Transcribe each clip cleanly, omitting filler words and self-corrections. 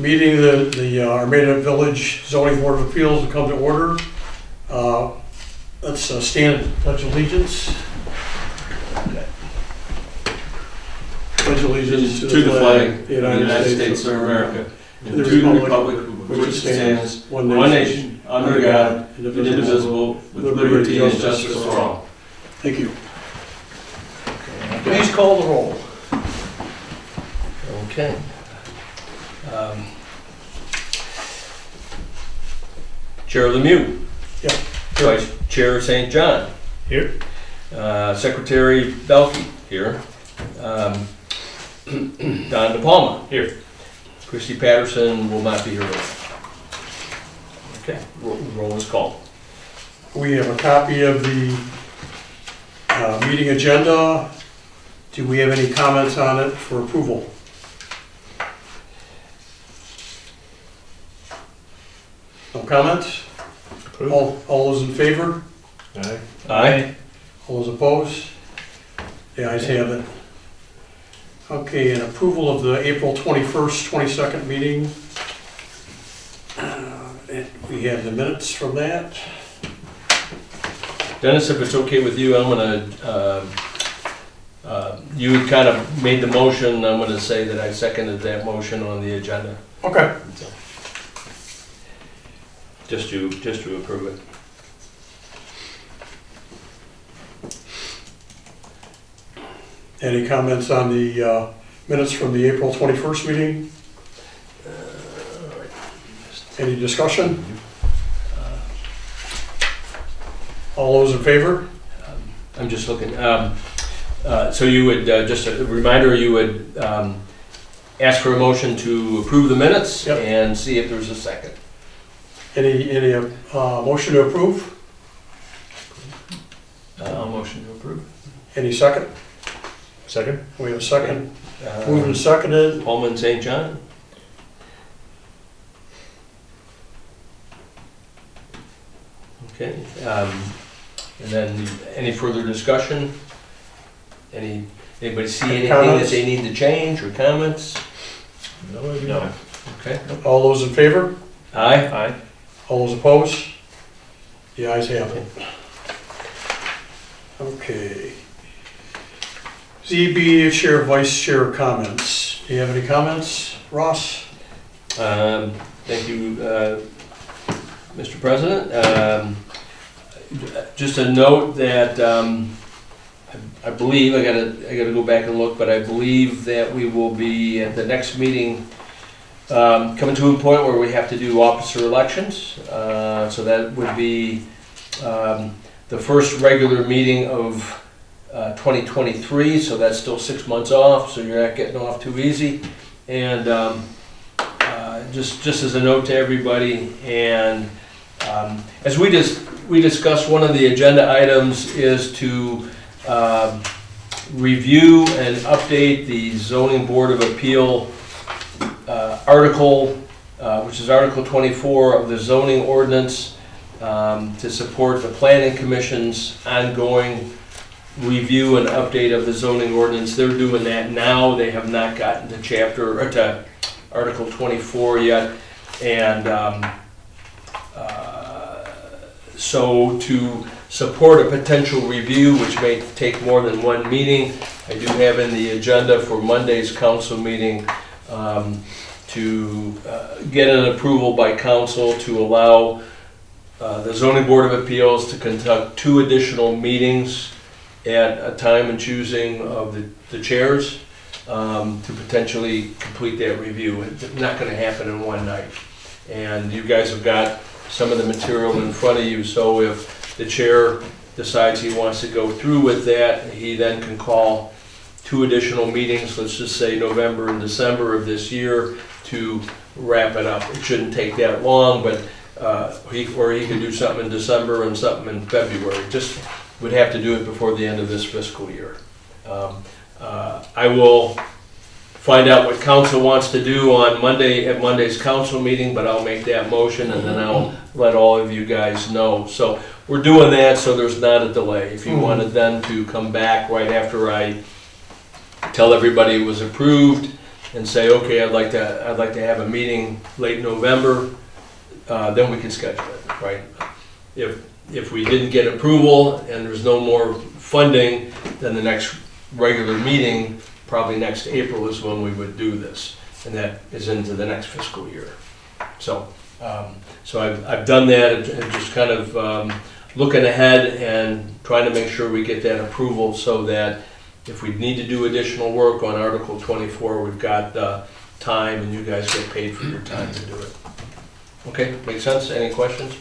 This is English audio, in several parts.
meeting the Armada Village Zoning Board of Appeals will come to order. Let's stand and pledge allegiance. Okay. Pledge allegiance to the flag of the United States of America, and to the republic which stands one nation, under God, indivisible, with liberty and justice for all. Thank you. Please call the roll. Okay. Chair Lemieux. Yeah. Vice Chair St. John. Here. Secretary Belkey. Here. Don De Palma. Here. Christy Patterson will not be here. Okay. Roll is called. We have a copy of the meeting agenda. Do we have any comments on it for approval? No comments? All those in favor? Aye. Aye. All those opposed? The ayes have it. Okay, and approval of the April 21st, 22nd meeting. And we have the minutes from that. Dennis, if it's okay with you, I'm gonna, you had kind of made the motion. I'm gonna say that I seconded that motion on the agenda. Okay. Just to approve it. Any comments on the minutes from the April 21st meeting? Any discussion? All those in favor? I'm just looking. So you would, just a reminder, you would ask for a motion to approve the minutes. Yep. And see if there's a second. Any motion to approve? Motion to approve. Any second? Second? We have a second. Moved and seconded. Holman St. John. Okay. And then any further discussion? Anybody see anything Comments? that they need to change or comments? No. Okay. All those in favor? Aye. Aye. All those opposed? The ayes have it. Okay. ZB Chair, Vice Chair comments. Do you have any comments, Ross? Thank you, Mr. President. Just a note that I believe, I gotta go back and look, but I believe that we will be at the next meeting coming to a point where we have to do officer elections. So that would be the first regular meeting of 2023, so that's still 6 months off, so you're not getting off too easy. And just as a note to everybody, and as we discussed, one of the agenda items is to review and update the Zoning Board of Appeal article, which is Article 24 of the zoning ordinance, to support the Planning Commission's ongoing review and update of the zoning ordinance. They're doing that now. They have not gotten to chapter or to Article 24 yet, and so to support a potential review, which may take more than one meeting, I do have in the agenda for Monday's council meeting to get an approval by council to allow the Zoning Board of Appeals to conduct 2 additional meetings at a time and choosing of the chairs to potentially complete that review. It's not going to happen in one night. And you guys have got some of the material in front of you, so if the chair decides he wants to go through with that, he then can call 2 additional meetings, let's just say November and December of this year, to wrap it up. It shouldn't take that long, but he could do something in December and something in February. Just would have to do it before the end of this fiscal year. I will find out what council wants to do on Monday at Monday's council meeting, but I'll make that motion and then I'll let all of you guys know. So we're doing that so there's not a delay. If you wanted then to come back right after I tell everybody it was approved, and say, okay, I'd like to have a meeting late November, then we can schedule it, right? If we didn't get approval and there's no more funding, then the next regular meeting, probably next April, is when we would do this, and that is into the next fiscal year. So, I've done that, and just kind of looking ahead and trying to make sure we get that approval, so that if we need to do additional work on Article 24, we've got time, and you guys get paid for your time to do it. Okay, make sense? Any questions?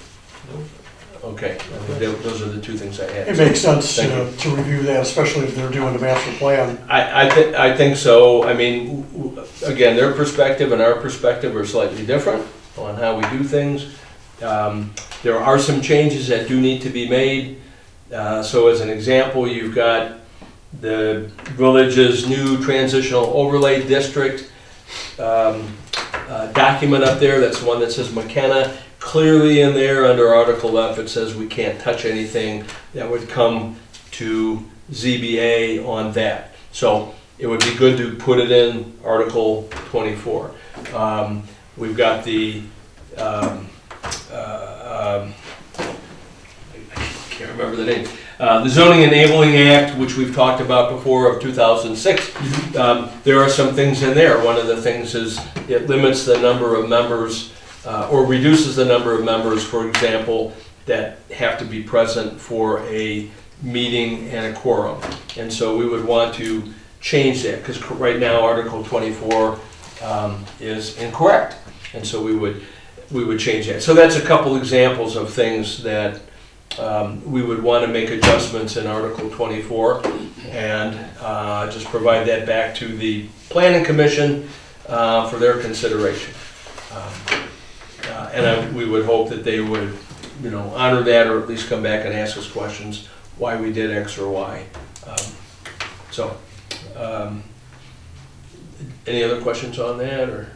Okay, I think those are the two things I had. It makes sense to review that, especially if they're doing the master plan. I think so. I mean, again, their perspective and our perspective are slightly different on how we do things. There are some changes that do need to be made. So as an example, you've got the village's new transitional overlay district document up there. That's the one that says McKenna. Clearly in there under Article F, it says we can't touch anything that would come to ZBA on that. So it would be good to put it in Article 24. We've got the, I can't remember the name, the Zoning Enabling Act, which we've talked about before, of 2006. There are some things in there. One of the things is it limits the number of members, or reduces the number of members, for example, that have to be present for a meeting and a quorum. And so we would want to change that, because right now Article 24 is incorrect. And so we would change that. So that's a couple examples of things that we would want to make adjustments in Article 24, and just provide that back to the Planning Commission for their consideration. And we would hope that they would, honor that, or at least come back and ask us questions why we did X or Y. Any other questions on that, or?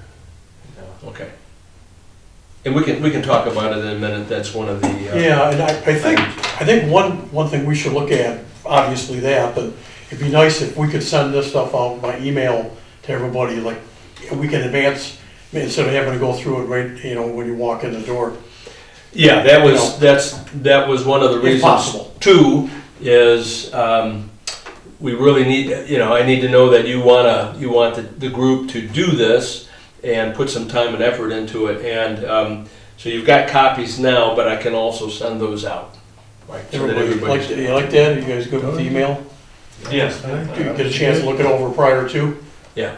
No. Okay. And we can talk about it in a minute. That's one of the yeah, and I think one thing we should look at, obviously that, but it'd be nice if we could send this stuff out by email to everybody, like we can advance instead of having to go through it right, when you walk in the door. Yeah, that was one of the reasons. Possible. Two is we really need, I need to know that you want the group to do this and put some time and effort into it. And so you've got copies now, but I can also send those out. Right. So you like that? Are you guys good with the email? Yes. Do you get a chance to look it over prior to? Yeah.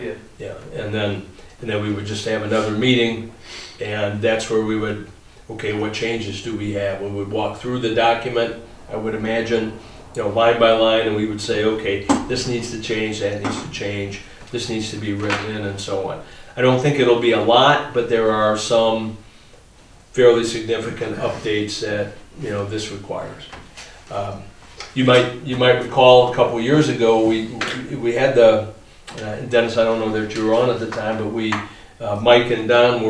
And then we would just have another meeting, and that's where we would, okay, what changes do we have? We would walk through the document, I would imagine, line by line, and we would say, okay, this needs to change, that needs to change, this needs to be written in, and so on. I don't think it'll be a lot, but there are some fairly significant updates that, this requires. You might recall a couple years ago, we had the, Dennis, I don't know that you were on at the time, but Mike and Don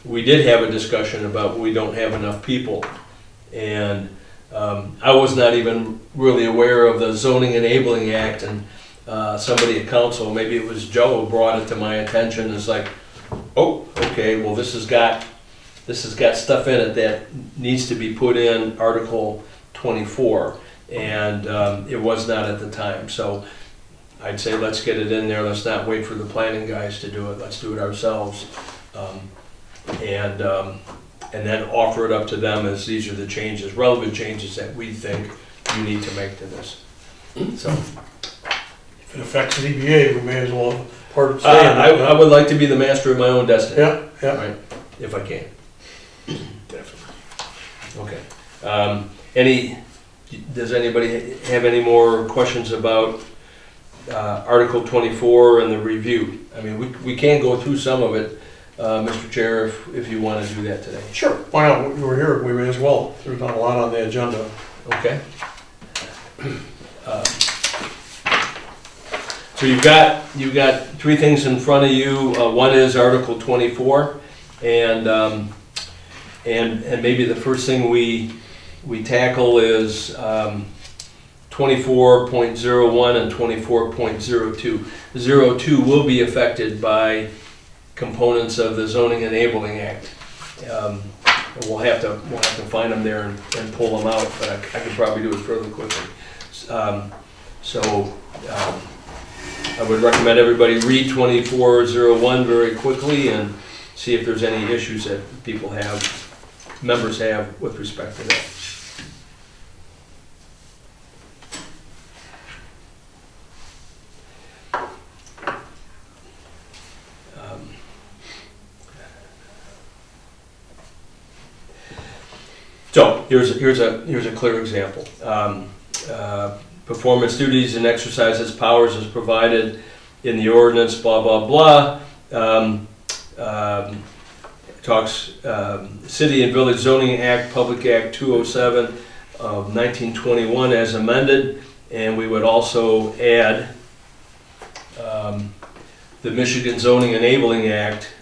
we did have a discussion about we don't have enough people. And I was not even really aware of the Zoning Enabling Act, and somebody at council, maybe it was Joe, brought it to my attention. It's like, oh, okay, well this has got stuff in it that needs to be put in Article 24, and it was not at the time. So I'd say let's get it in there. Let's not wait for the planning guys to do it. Let's do it ourselves, and then offer it up to them as these are the changes, relevant changes that we think you need to make to this. So, if it affects the EBA, we may as well have part of I would like to be the master of my own destiny. Yeah. Right, if I can. Definitely. Okay. Does anybody have any more questions about Article 24 and the review? I mean, we can go through some of it, Mr. Chair, if you want to do that today. Sure. Why not? We're here. We may as well. There's not a lot on the agenda. Okay. So you've got three things in front of you. One is Article 24, and maybe the first thing we tackle is 24.01 and 24.02. 02 will be affected by components of the Zoning Enabling Act. We'll have to find them there and pull them out, but I could probably do it fairly quickly. I would recommend everybody read 2401 very quickly and see if there's any issues that people have, members have with respect to that. So here's a clear example. Performance duties and exercises powers as provided in the ordinance, blah, blah, blah. Talks City and Village Zoning Act, Public Act 207 of 1921 as amended, and we would also add the Michigan Zoning Enabling Act.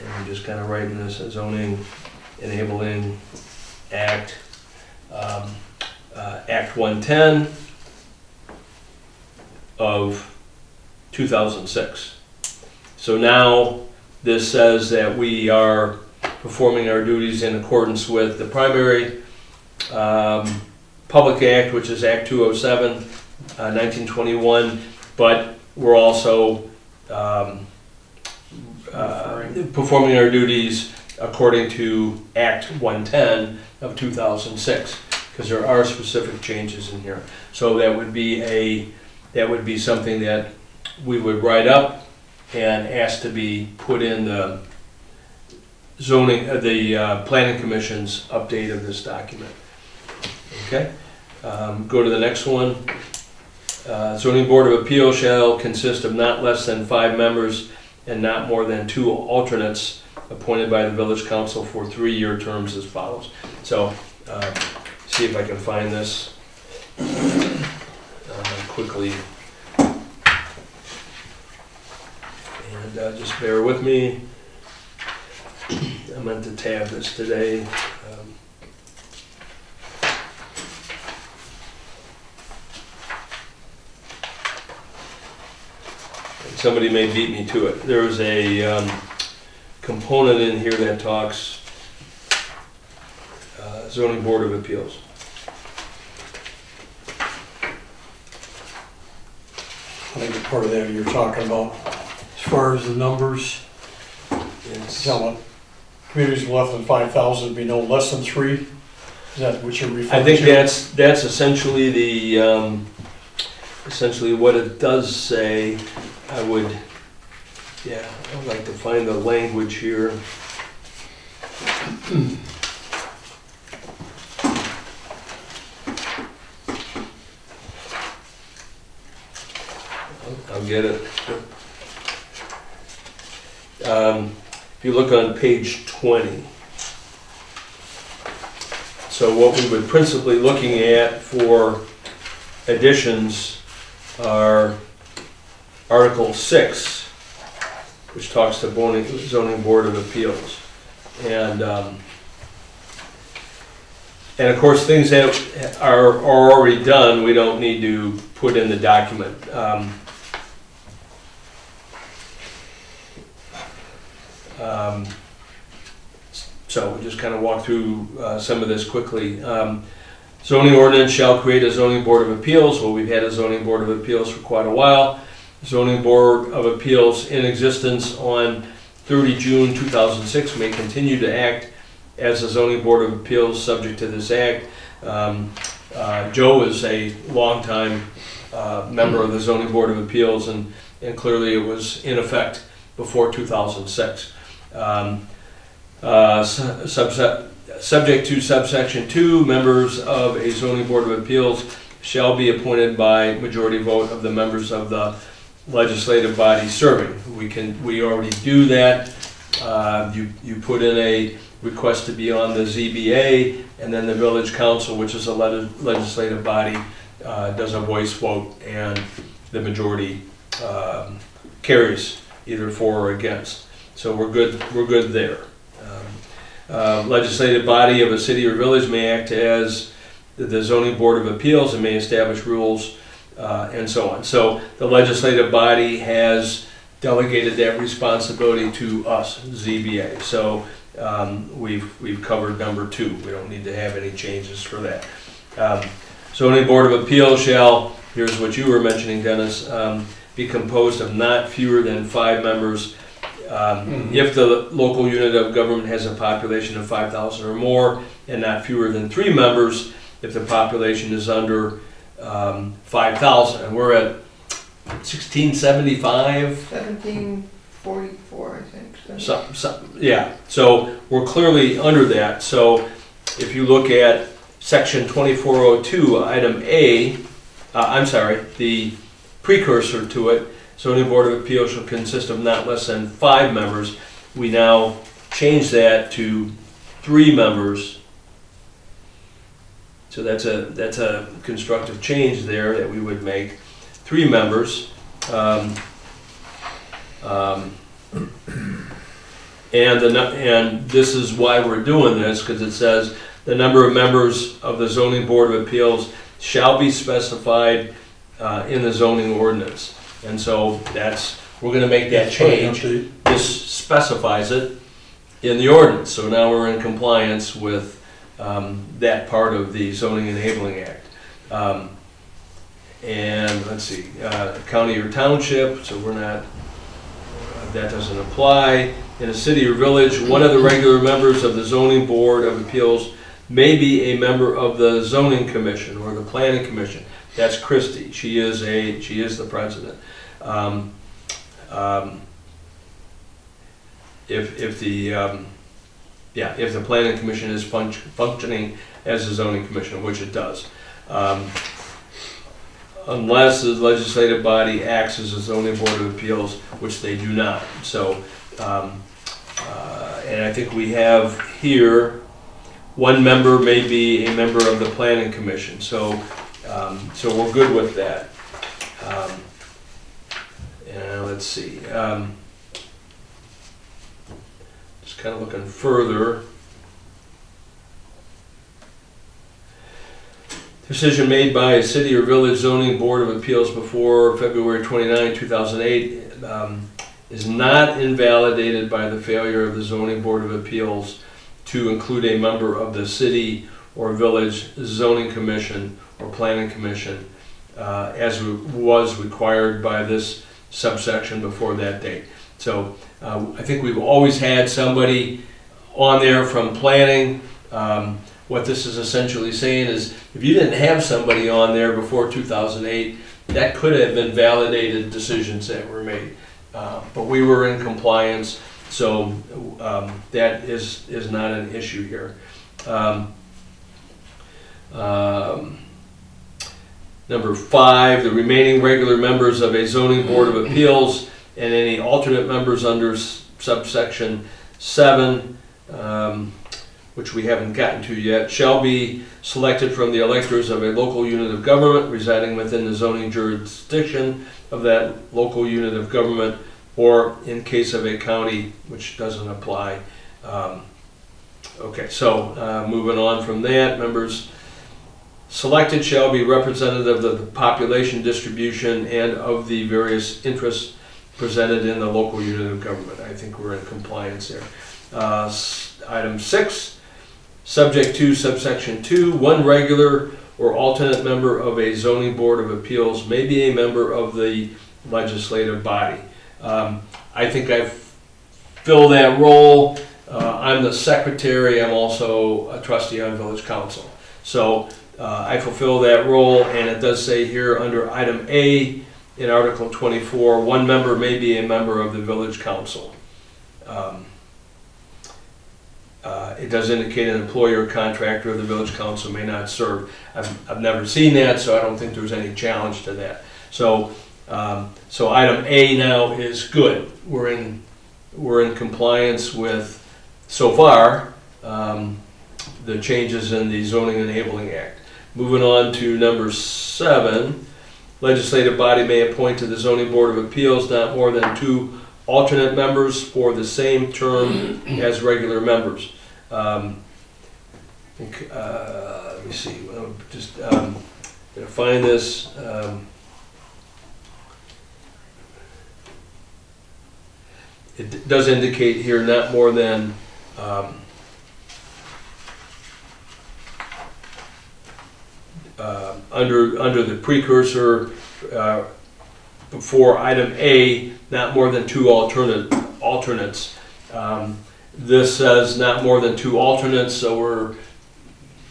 And I'm just kind of writing this as Zoning Enabling Act. Act 110 of 2006. So now this says that we are performing our duties in accordance with the primary Public Act, which is Act 207, 1921, but we're also performing our duties according to Act 110 of 2006, because there are specific changes in here. So that would be something that we would write up and ask to be put in the zoning, Planning Commission's update of this document. Okay, go to the next one. Zoning Board of Appeals shall consist of not less than 5 members and not more than 2 alternates appointed by the Village Council for 3-year terms as follows. So, see if I can find this quickly. And just bear with me. I meant to tab this today. Somebody may beat me to it. There's a component in here that talks Zoning Board of Appeals. I think it's part of that you're talking about. As far as the numbers, tell communities less than 5,000 be no less than 3. Is that what you're referring to? I think that's essentially the essentially what it does say. I would like to find the language here. I'll get it. If you look on page 20, so what we would principally looking at for additions are Article 6, which talks to Zoning Board of Appeals. And of course, things that are already done, we don't need to put in the document. So we'll just kind of walk through some of this quickly. Zoning ordinance shall create a zoning board of appeals. Well, we've had a zoning board of appeals for quite a while. Zoning Board of Appeals in existence on 30 June 2006 may continue to act as a Zoning Board of Appeals subject to this act. Joe is a longtime member of the Zoning Board of Appeals, and clearly it was in effect before 2006. Subject to subsection 2, members of a Zoning Board of Appeals shall be appointed by majority vote of the members of the legislative body serving. We already do that. You put in a request to be on the ZBA, and then the village council, which is a legislative body, does a voice vote, and the majority carries either for or against. So we're good there. Legislative body of a city or village may act as the zoning board of appeals and may establish rules and so on. So the legislative body has delegated that responsibility to us, ZBA. So we've covered number 2. We don't need to have any changes for that. Zoning board of appeals shall, here's what you were mentioning, Dennis, be composed of not fewer than 5 members. If the local unit of government has a population of 5,000 or more, and not fewer than 3 members if the population is under 5,000. And we're at 1675? 1744, I think. Yeah, so we're clearly under that. So if you look at section 2402, item A, the precursor to it, zoning board of appeals shall consist of not less than 5 members. We now change that to 3 members. So that's a constructive change there that we would make. 3 members. And this is why we're doing this, because it says the number of members of the zoning board of appeals shall be specified in the zoning ordinance. And so we're going to make that change. This specifies it in the ordinance. So now we're in compliance with that part of the Zoning Enabling Act. And let's see, county or township, so we're not, that doesn't apply. In a city or village, one of the regular members of the zoning board of appeals may be a member of the zoning commission or the planning commission. That's Christie. She is the president. If the planning commission is functioning as a zoning commission, which it does, unless the legislative body acts as a zoning board of appeals, which they do not. So, and I think we have here, one member may be a member of the planning commission. So, so we're good with that. And let's see. Just kind of looking further. Decision made by a city or village zoning board of appeals before February 29, 2008 is not invalidated by the failure of the zoning board of appeals to include a member of the city or village zoning commission or planning commission as was required by this subsection before that date. So I think we've always had somebody on there from planning. What this is essentially saying is if you didn't have somebody on there before 2008, that could have been validated decisions that were made. But we were in compliance, so that is not an issue here. Number 5, the remaining regular members of a zoning board of appeals and any alternate members under subsection 7, which we haven't gotten to yet, shall be selected from the electors of a local unit of government residing within the zoning jurisdiction of that local unit of government, or in case of a county, which doesn't apply. Okay, so moving on from that, members selected shall be representative of the population distribution and of the various interests presented in the local unit of government. I think we're in compliance there. Item 6, subject to subsection 2, one regular or alternate member of a zoning board of appeals may be a member of the legislative body. I think I fill that role. I'm the secretary. I'm also a trustee on village council. So I fulfill that role, and it does say here under item A in Article 24, one member may be a member of the village council. It does indicate an employer or contractor of the village council may not serve. I've never seen that, so I don't think there's any challenge to that. So, so item A now is good. We're in compliance with, so far, the changes in the Zoning Enabling Act. Moving on to number 7, legislative body may appoint to the Zoning Board of Appeals not more than 2 alternate members for the same term as regular members. Let's let me see, just, gonna find this, it does indicate here not more than, under the precursor, before item A, not more than 2 alternates. This says not more than 2 alternates, so we're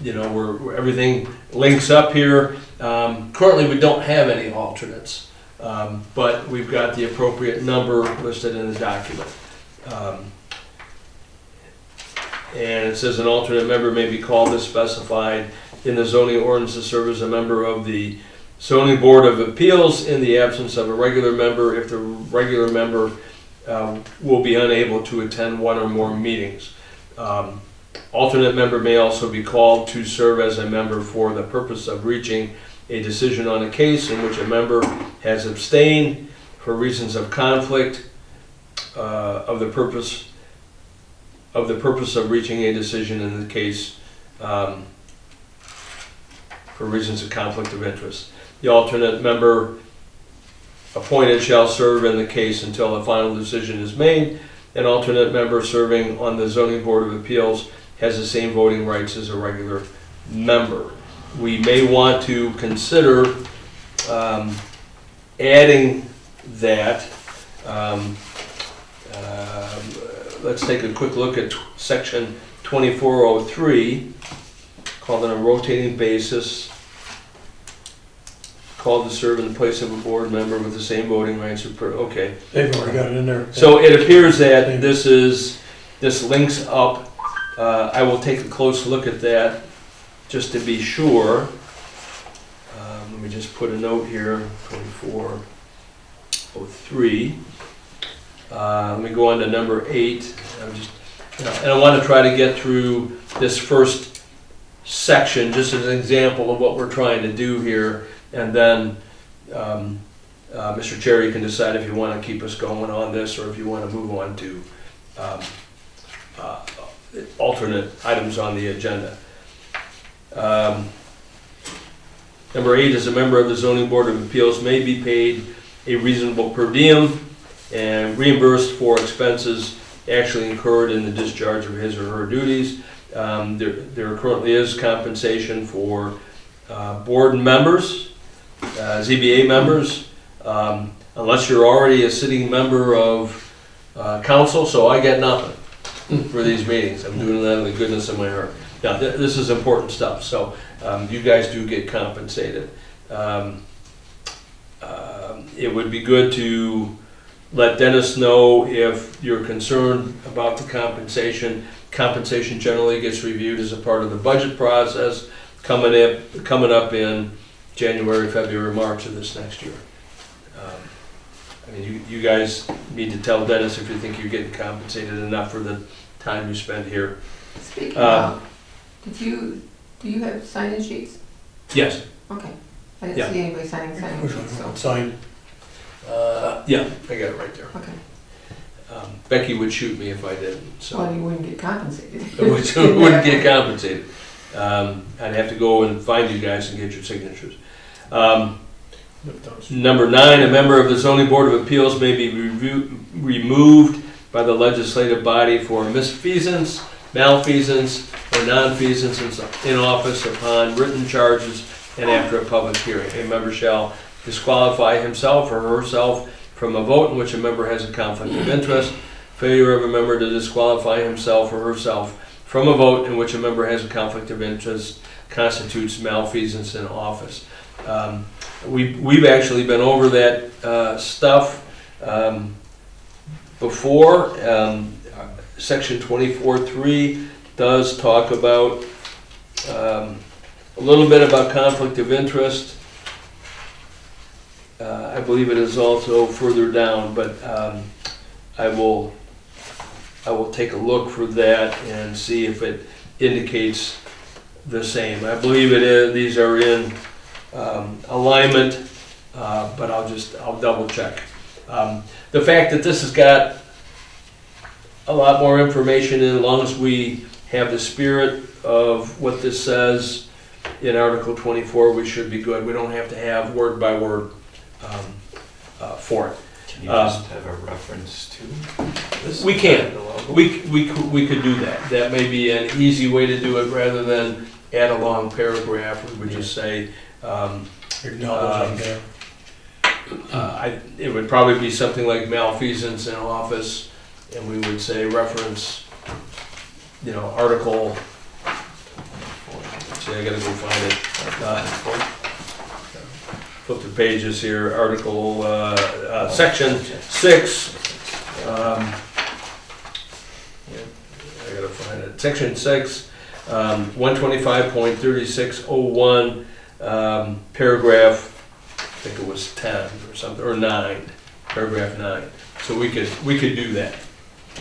everything links up here. Currently, we don't have any alternates, but we've got the appropriate number listed in the document. And it says an alternate member may be called as specified in the zoning ordinance to serve as a member of the zoning board of appeals in the absence of a regular member if the regular member will be unable to attend one or more meetings. Alternate member may also be called to serve as a member for the purpose of reaching a decision on a case in which a member has abstained for reasons of conflict of the purpose of reaching a decision in the case for reasons of conflict of interest. The alternate member appointed shall serve in the case until a final decision is made. An alternate member serving on the zoning board of appeals has the same voting rights as a regular member. We may want to consider adding that. Let's take a quick look at section 2403, called on a rotating basis, called to serve in the place of a board member with the same voting rights. Okay. They've already got it in there. So it appears that this links up. I will take a close look at that just to be sure. Let me just put a note here, 2403. Let me go on to number 8. And I want to try to get through this first section just as an example of what we're trying to do here. And then, Mr. Chair, you can decide if you want to keep us going on this or if you want to move on to alternate items on the agenda. Number 8 is a member of the Zoning Board of Appeals may be paid a reasonable per diem and reimbursed for expenses actually incurred in the discharge of his or her duties. There currently is compensation for board members, ZBA members, unless you're already a sitting member of council, so I get nothing for these meetings. I'm doing that in the goodness of my heart. Now, this is important stuff, so you guys do get compensated. It would be good to let Dennis know if you're concerned about the compensation. Compensation generally gets reviewed as a part of the budget process coming up in January, February, March of this next year. I mean, you guys need to tell Dennis if you think you're getting compensated enough for the time you spend here. Speaking of, do you have sign-in sheets? Yes. Okay. I didn't see anybody signing sign-in sheets, so. Sign. Yeah, I got it right there. Okay. Becky would shoot me if I didn't. So. Well, you wouldn't get compensated. Wouldn't get compensated. I'd have to go and find you guys and get your signatures. Number 9, a member of the Zoning Board of Appeals may be removed by the legislative body for misfeasance, malfeasance, or nonfeasance in office upon written charges and after a public hearing. A member shall disqualify himself or herself from a vote in which a member has a conflict of interest. Failure of a member to disqualify himself or herself from a vote in which a member has a conflict of interest constitutes malfeasance in office. We've actually been over that stuff before. Section 24.3 does talk about a little bit about conflict of interest. I believe it is also further down, but I will take a look for that and see if it indicates the same. I believe it is. These are in alignment, but I'll double check. The fact that this has got a lot more information in, as long as we have the spirit of what this says, in Article 24, we should be good. We don't have to have word by word for it. Can you just have a reference to this? We can. The logo? We could do that. That may be an easy way to do it rather than add a long paragraph. We would just say, Acknowledge on there. it would probably be something like malfeasance in office, and we would say reference, article. See, I gotta go find it. Flip the pages here, article, section 6. I gotta find it. Section 6, 125.3601, paragraph, I think it was 10 or something, or 9, paragraph 9. So we could do that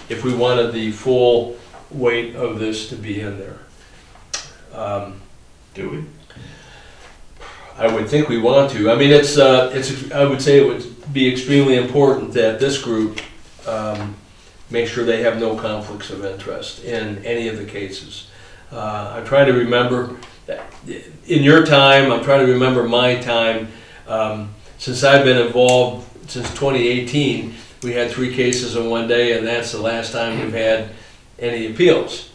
if we wanted the full weight of this to be in there. Do we? I would think we want to. I mean, it's. I would say it would be extremely important that this group make sure they have no conflicts of interest in any of the cases. I'm trying to remember that in your time. I'm trying to remember my time. Since I've been involved since 2018, we had 3 cases in one day, and that's the last time we've had any appeals.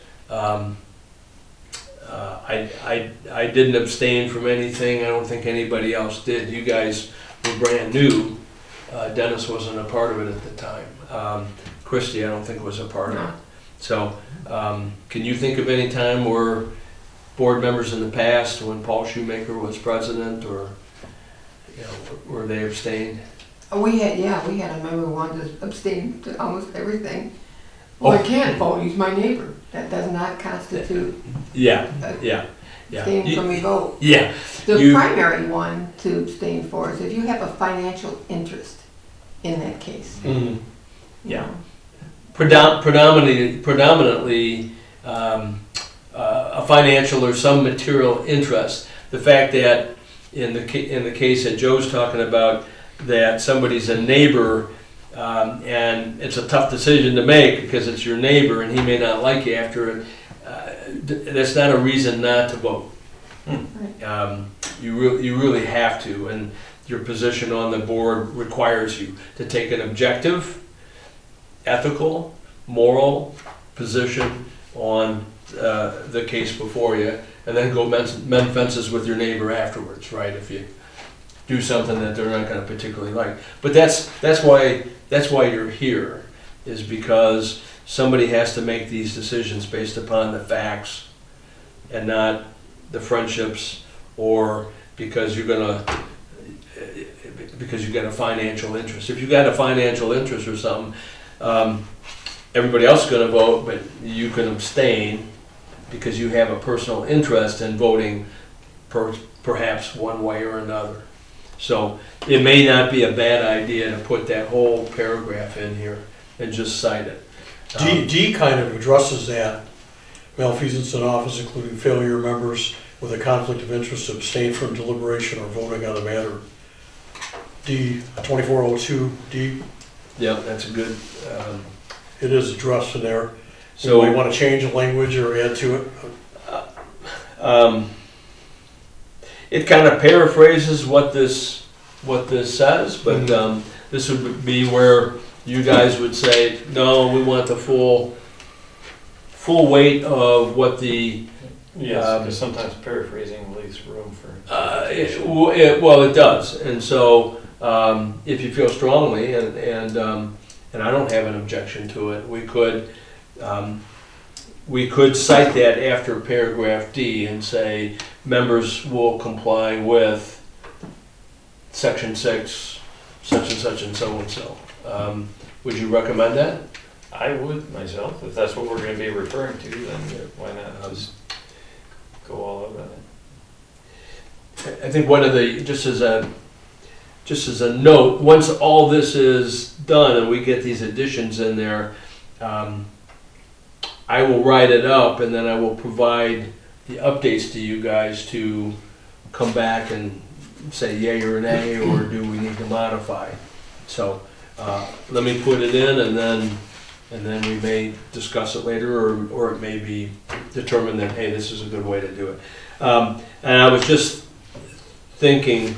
I didn't abstain from anything. I don't think anybody else did. You guys were brand new. Dennis wasn't a part of it at the time. Christie, I don't think was a part of it. So, can you think of any time where board members in the past, when Paul Shoemaker was president, or where they abstained? We had a member who wanted to abstain to almost everything. Well, I can't vote, he's my neighbor. That does not constitute Yeah. abstaining from a vote. Yeah. The primary one to abstain for is if you have a financial interest in that case. Mm-hmm. You Yeah. know. Predominantly a financial or some material interest. The fact that in the case that Joe's talking about, that somebody's a neighbor, and it's a tough decision to make because it's your neighbor and he may not like you after it. That's not a reason not to vote. You really have to, and your position on the board requires you to take an objective, ethical, moral position on the case before you, and then go mend fences with your neighbor afterwards, right? If you do something that they're not going to particularly like. But that's why you're here, is because somebody has to make these decisions based upon the facts and not the friendships, or because you've got a financial interest. If you've got a financial interest or something, everybody else is going to vote, but you can abstain because you have a personal interest in voting perhaps one way or another. So it may not be a bad idea to put that whole paragraph in here and just cite it. D kind of addresses that. Malfeasance in office, including failure of members with a conflict of interest to abstain from deliberation or voting on the matter. D, 2402D, Yeah, that's a good. it is addressed in there. So we want to change the language or add to it? It kind of paraphrases what this says, but this would be where you guys would say, no, we want the full weight of what the. Yes, because sometimes paraphrasing leaves room for. Well, it does, and so if you feel strongly, and I don't have an objection to it, we could cite that after paragraph D and say members will comply with section 6, such and such and so and so. Would you recommend that? I would myself, if that's what we're going to be referring to, then why not just go all over it? I think one of the, just as a note, once all this is done and we get these additions in there, I will write it up and then I will provide the updates to you guys to come back and say yay or nay, or do we need to modify. So let me put it in, and then we may discuss it later, or it may be determined that, hey, this is a good way to do it. And I was just thinking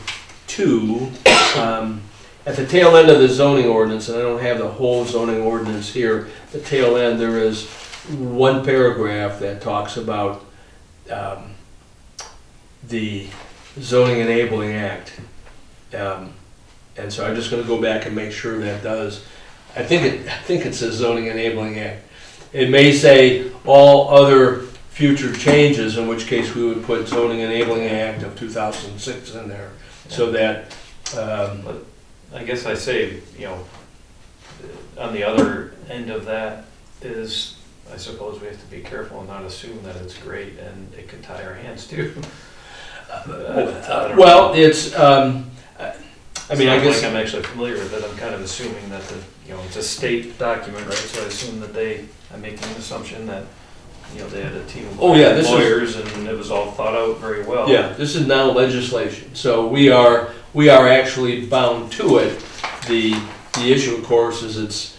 too, at the tail end of the zoning ordinance, and I don't have the whole zoning ordinance here, the tail end, there is one paragraph that talks about the Zoning Enabling Act. And so I'm just gonna go back and make sure that does. I think it says Zoning Enabling Act. It may say all other future changes, in which case we would put Zoning Enabling Act of 2006 in there, so that, But I guess I say, on the other end of that is, I suppose we have to be careful and not assume that it's great and it could tie our hands too. well, it's, I mean, I It's not guess, like I'm actually familiar with it, I'm kind of assuming that it's a state document, right? So I assume that I'm making an assumption that, they had a team of this is- lawyers and it was all thought out very well. yeah, this is now legislation, so we are actually bound to it. The issue, of course, is it's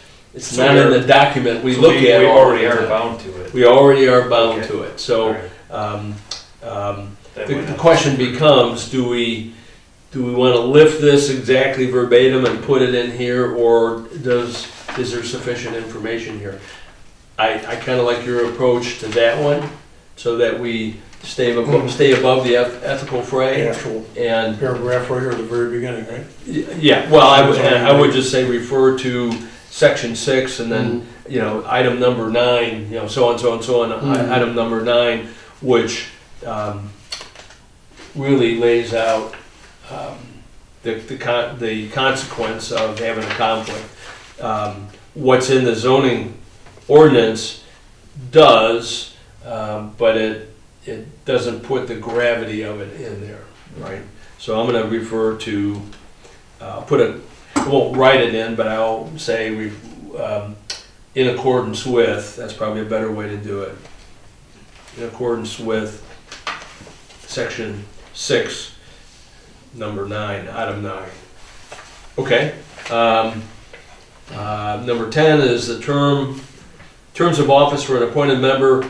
So not in we're- the document we So look at. We all already the are time. bound to it. We already are bound Okay. to it, so, All right. Then the why not? question becomes, do we want to lift this exactly verbatim and put it in here, or is there sufficient information here? I kind of like your approach to that one, so that we stay above the ethical The fray. actual And, paragraph right here at the very beginning, right? yeah, well, I would just say refer to section 6, and then, item number 9, so on, so on, so on, Mhm. item number 9, which really lays out the consequence of having a conflict. What's in the zoning ordinance does, but it doesn't put the gravity of it in there, right? So I'm gonna refer to, I won't write it in, but I'll say in accordance with, that's probably a better way to do it. In accordance with section 6, number 9, item 9. Okay. Number 10 is the terms of office for an appointed member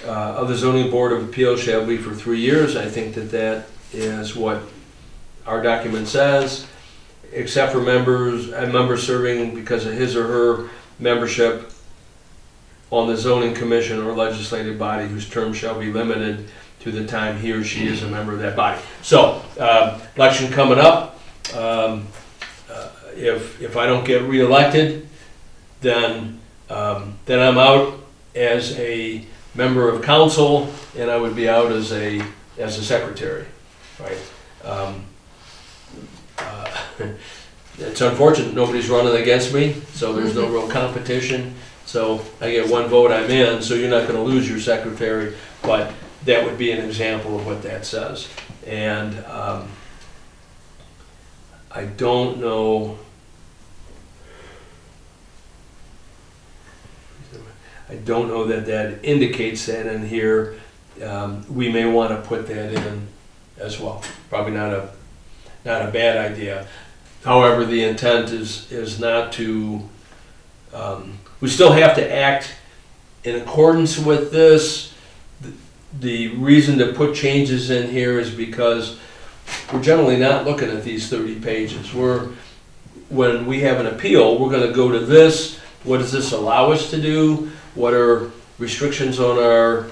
of the zoning board of appeals shall be for 3 years. I think that is what our document says, except for a member serving because of his or her membership on the zoning commission or legislative body whose term shall be limited to the time he or she is a member of that body. So, election coming up. If I don't get reelected, then I'm out as a member of council, and I would be out as a secretary, right? It's unfortunate nobody's running against me, so there's no real competition. So I get one vote, I'm in. So you're not going to lose your secretary, but that would be an example of what that says. And I don't know. that indicates that in here. We may want to put that in as well. Probably not a bad idea. However, the intent is not to. We still have to act in accordance with this. The reason to put changes in here is because we're generally not looking at these 30 pages. When we have an appeal, we're going to go to this. What does this allow us to do? What are restrictions on our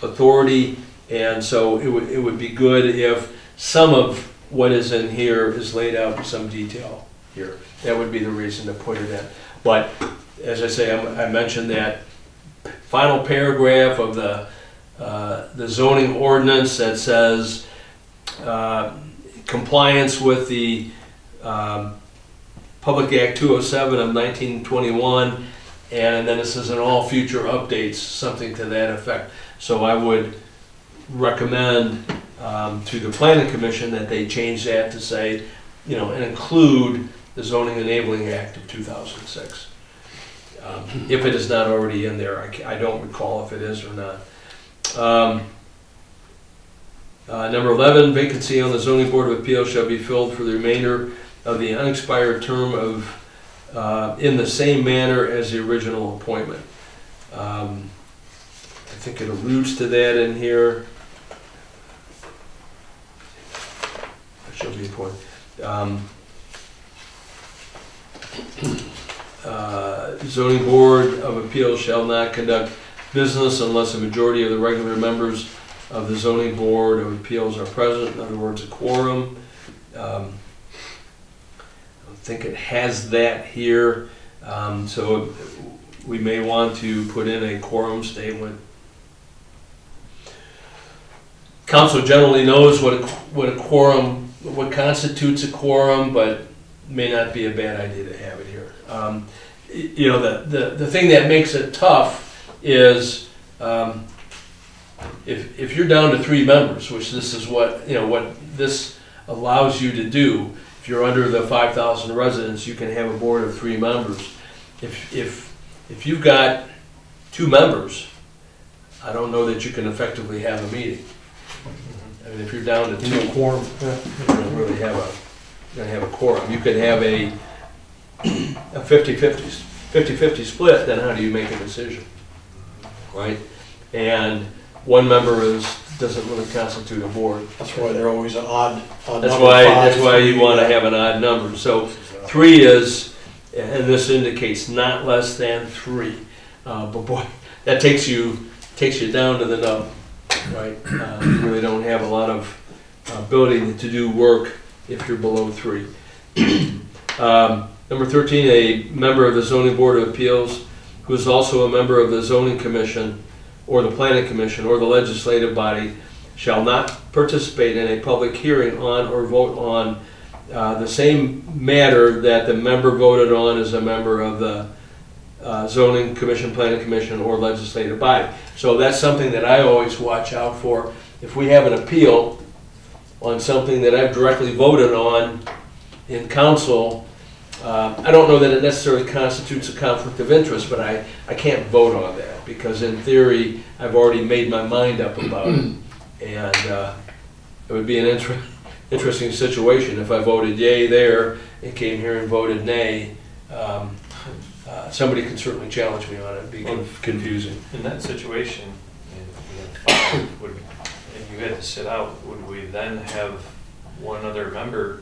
authority? And so it would be good if some of what is in here is laid out in some detail here. That would be the reason to put it in. But as I say, I mentioned that final paragraph of the zoning ordinance that says compliance with the Public Act 207 of 1921, and then it says in all future updates, something to that effect. So I would recommend to the Planning Commission that they change that to say, and include the Zoning Enabling Act of 2006. If it is not already in there, I don't recall if it is or not. Number 11, vacancy on the Zoning Board of Appeals shall be filled for the remainder of the unexpired term of in the same manner as the original appointment. I think it alludes to that in here. She'll be appointed. Zoning Board of Appeals shall not conduct business unless a majority of the regular members of the Zoning Board of Appeals are present, in other words, a quorum. I don't think it has that here, so we may want to put in a quorum statement. Council generally knows what a quorum, what constitutes a quorum, but may not be a bad idea to have it here. You know, the thing that makes it tough is if you're down to 3 members, which this is what, you know, what this allows you to do. If you're under the 5,000 residents, you can have a board of 3 members. If you've got 2 members, I don't know that you can effectively have a meeting. I mean, if you're down to 2, Quorum. you don't really have a quorum. You could have a 50-50 split, then how do you make a decision? Right? And 1 member doesn't really constitute a board. That's why they're always an odd number. That's why you want to have an odd number. So 3 is, and this indicates not less than 3. But boy, that takes you down to the nub, right? You really don't have a lot of ability to do work if you're below 3. Number 13, a member of the Zoning Board of Appeals who is also a member of the Zoning Commission or the Planning Commission or the legislative body shall not participate in a public hearing on or vote on the same matter that the member voted on as a member of the Zoning Commission, Planning Commission, or legislative body. So that's something that I always watch out for. If we have an appeal on something that I've directly voted on in council, I don't know that it necessarily constitutes a conflict of interest, but I can't vote on that because in theory I've already made my mind up about it. And it would be an interesting situation if I voted yay there and came here and voted nay. Somebody can certainly challenge me on it. It'd be confusing. In that situation, if we had 5, and you had to sit out, would we then have one other member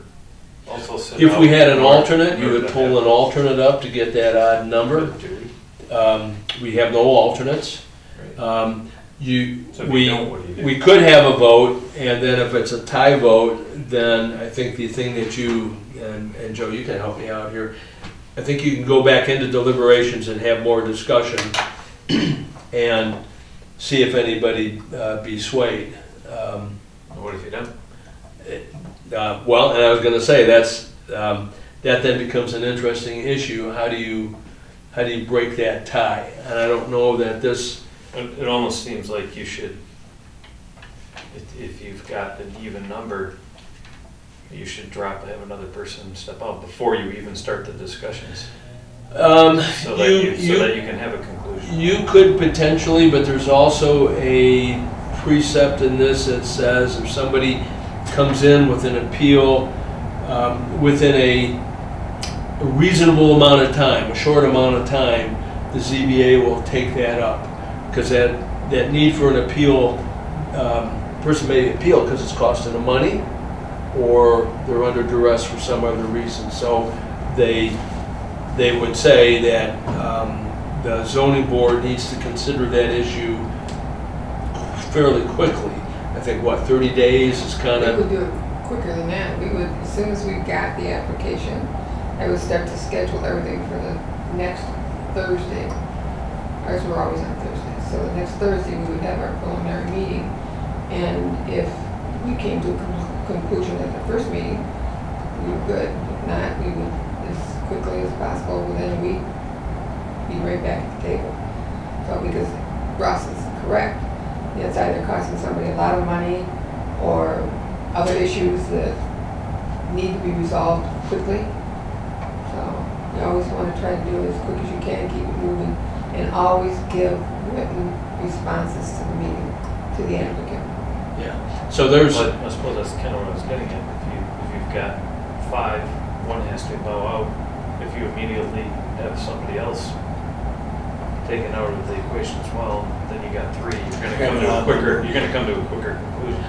also sit out? If we had an alternate, you would pull an alternate up to get that odd number. We have no alternates. We could have a vote, and then if it's a tie vote, then I think the thing that you, and Joe, you can help me out here, I think you can go back into deliberations and have more discussion and see if anybody be swayed. What if you don't? Well, and I was going to say that then becomes an interesting issue. How do you break that tie? And I don't know that this. It almost seems like you should, if you've got an even number, you should have another person step out before you even start the discussions. So that you can have a conclusion. You could potentially, but there's also a precept in this that says if somebody comes in with an appeal within a reasonable amount of time, a short amount of time, the ZBA will take that up. Because that need for an appeal, person may appeal because it's costing them money, or they're under duress for some other reason. So they would say that the zoning board needs to consider that issue fairly quickly. I think 30 days is kind of. We would do it quicker than that. We would, as soon as we got the application, I would start to schedule everything for the next Thursday. Ours were always on Thursday. So the next Thursday, we would have our preliminary meeting, and if we came to a conclusion at the first meeting, we were good. If not, we would, as quickly as possible, within a week, be right back at the table. So because Ross is correct, it's either costing somebody a lot of money or other issues that need to be resolved quickly. So you always want to try to do it as quick as you can, keep it moving, and always give written responses to the meeting, to the applicant. Yeah. So there's. But I suppose that's kind of what I was getting at. If you've got 5, one has to bow out. If you immediately have somebody else taken out of the equation as well, then you got 3. You're gonna come to a quicker conclusion.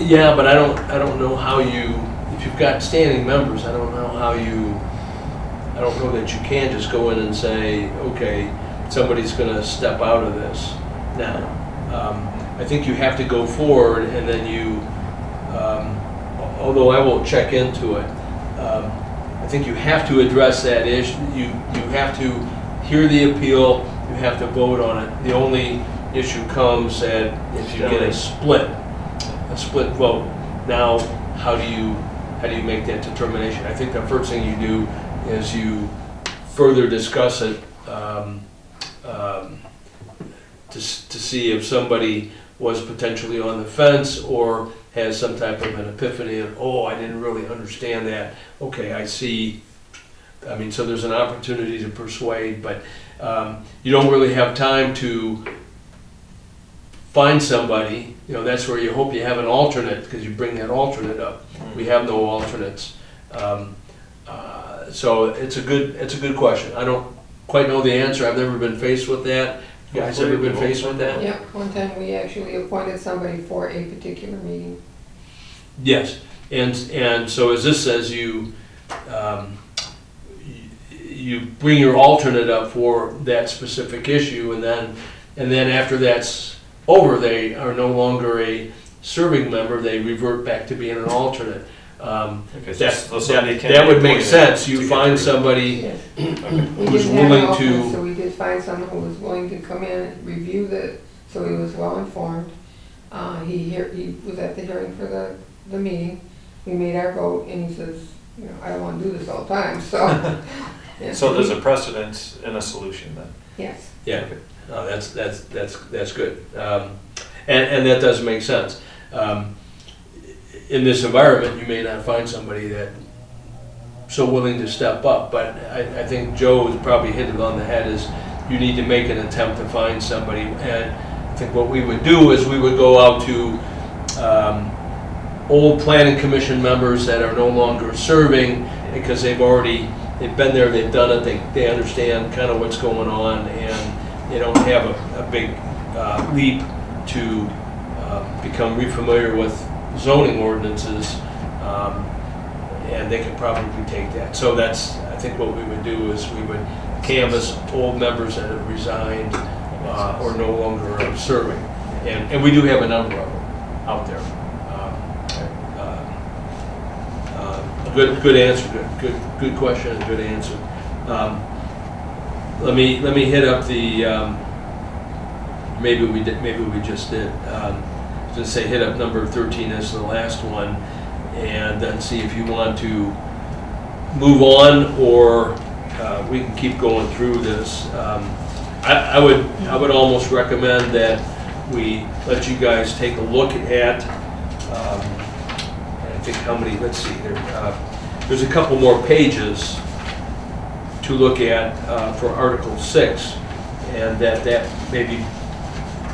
Yeah, but I don't know how you, if you've got standing members, I don't know that you can just go in and say, okay, somebody's gonna step out of this now. I think you have to go forward and then you, although I won't check into it, I think you have to address that issue. You have to hear the appeal, you have to vote on it. The only issue comes that if you get a split vote. Now, how do you make that determination? I think the first thing you do is you further discuss it to see if somebody was potentially on the fence or has some type of an epiphany of, oh, I didn't really understand that. Okay, I see. I mean, so there's an opportunity to persuade, but you don't really have time to find somebody. You know, that's where you hope you have an alternate, because you bring that alternate up. We have no alternates. So it's a good question. I don't quite know the answer. I've never been faced with that. You guys ever been faced with that? Yep, one time we actually appointed somebody for a particular meeting. Yes, and so as this says, you bring your alternate up for that specific issue, and then after that's over, they are no longer a serving member. They revert back to being an alternate. That would make sense. You find somebody Yes. who's willing to. So we did find someone who was willing to come in, review so he was well informed. He was at the hearing for the meeting. We made our vote, and he says, you know, I don't want to do this all the time, so. Yeah. So there's a precedent and a solution then? Yes. Yeah, no, that's good, and that does make sense. In this environment, you may not find somebody that so willing to step up, but I think Joe has probably hit it on the head. Is you need to make an attempt to find somebody, and I think what we would do is we would go out to old planning commission members that are no longer serving because they've been there, they've done it, they understand kind of what's going on, and they don't have a big leap to become familiar with zoning ordinances, and they could probably take that. So that's, I think what we would do is we would canvass old members that have resigned or no longer are serving, and we do have a number of them out there. Good answer, good question, and good answer. Let me hit up the maybe we just did. Just say hit up number 13 as the last one, and then see if you want to move on or we can keep going through this. I would almost recommend that we let you guys take a look at. I think how many? Let's see. There's a couple more pages to look at for Article 6, and that maybe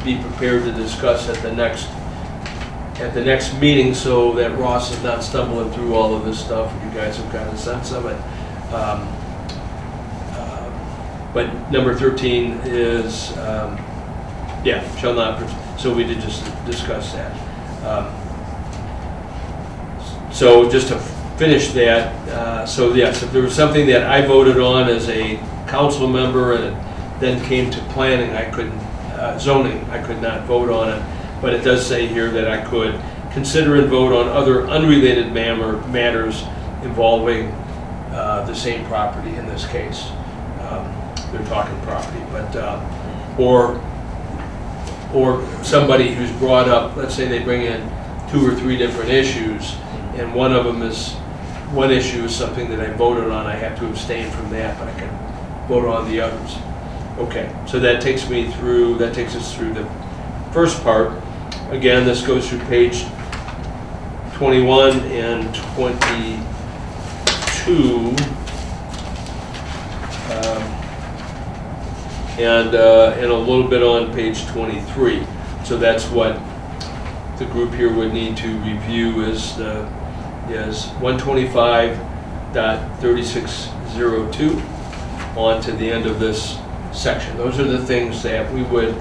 be prepared to discuss at the next meeting, so that Ross is not stumbling through all of this stuff. You guys have got a sense of it. But number 13 is, shall not, so we did just discuss that. So just to finish that, so yes, if there was something that I voted on as a council member and it then came to planning, zoning, I could not vote on it. But it does say here that I could consider and vote on other unrelated matters involving the same property in this case. They're talking property, but or somebody who's brought up, let's say they bring in 2 or 3 different issues, and one issue is something that I voted on, I have to abstain from that, but I can vote on the others. Okay, so that takes us through the first part. Again, this goes through page 21 and 22, and a little bit on page 23. So that's what the group here would need to review is 125.3602 on to the end of this section. Those are the things that we would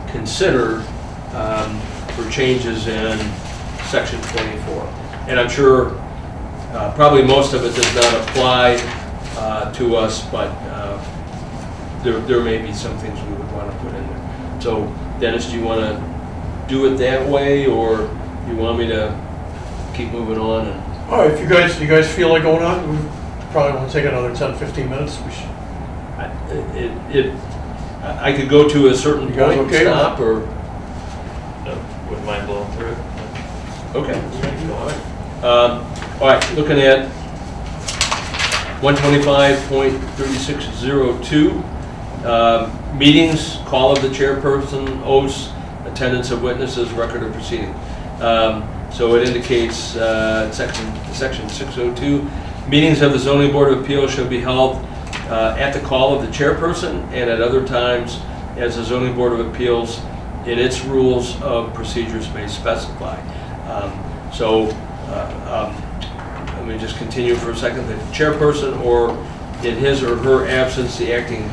consider for changes in section 24. And I'm sure probably most of it does not apply to us, but there may be some things we would want to put in there. So Dennis, do you want to do it that way, or you want me to keep moving on? All right, if you guys feel like going on, we probably want to take another 10, 15 minutes. We should. I could go to a certain You guys point and okay? stop, or No, wouldn't mind blowing through it. okay. All right, looking at 125.3602, meetings, call of the chairperson, oaths, attendance of witnesses, record of proceeding. So it indicates section 602, meetings of the zoning board of appeals shall be held at the call of the chairperson and at other times as the zoning board of appeals in its rules of procedures may specify. Let me just continue for a second. The chairperson, or in his or her absence, the acting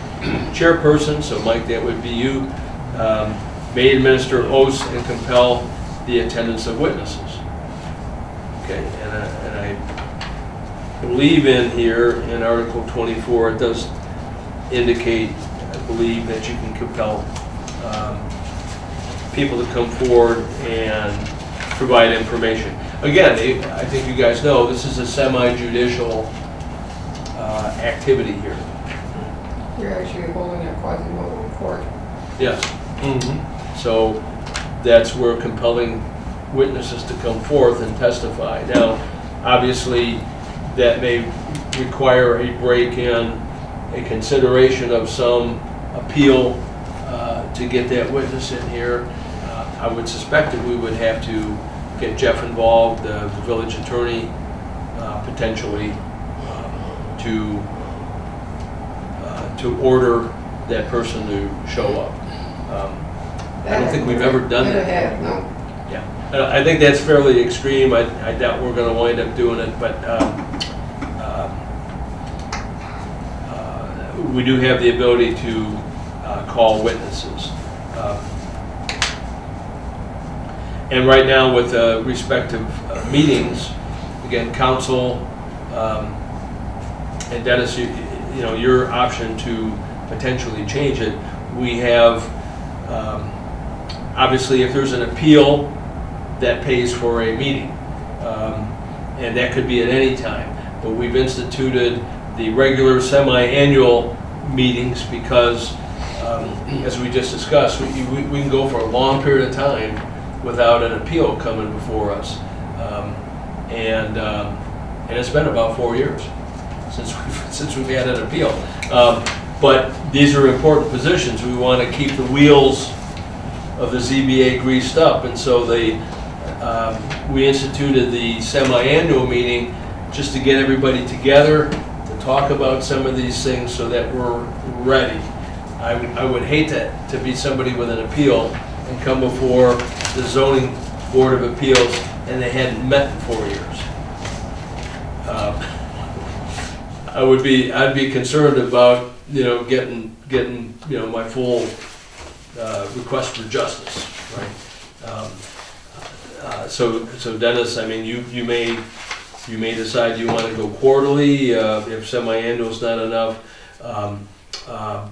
chairperson, so Mike, that would be you, may administer oaths and compel the attendance of witnesses. Okay, and I believe in here, in Article 24, it does indicate, I believe, that you can compel people to come forward and provide information. Again, I think you guys know, this is a semi-judicial activity here. You're actually holding a quasi-mobile court. Yes. So that's where compelling witnesses to come forth and testify. Now, obviously, that may require a break in a consideration of some appeal to get that witness in here. I would suspect that we would have to get Jeff involved, the village attorney, potentially, to order that person to show up. I don't think we've ever done Never that. have, no. Yeah, I think that's fairly extreme. I doubt we're going to wind up doing it, but we do have the ability to call witnesses. And right now, with respective meetings, again, council and Dennis, you know, your option to potentially change it. We have, obviously, if there's an appeal, that pays for a meeting, and that could be at any time. But we've instituted the regular semi-annual meetings because, as we just discussed, we can go for a long period of time without an appeal coming before us, and it's been about 4 years since we've had an appeal. But these are important positions. We want to keep the wheels of the ZBA greased up, and so we instituted the semi-annual meeting just to get everybody together to talk about some of these things so that we're ready. I would hate to be somebody with an appeal and come before the zoning board of appeals and they hadn't met in 4 years. I'd be concerned about, you know, getting you know, my full request for justice, right? So Dennis, I mean, you may decide you want to go quarterly if semi-annual is not enough.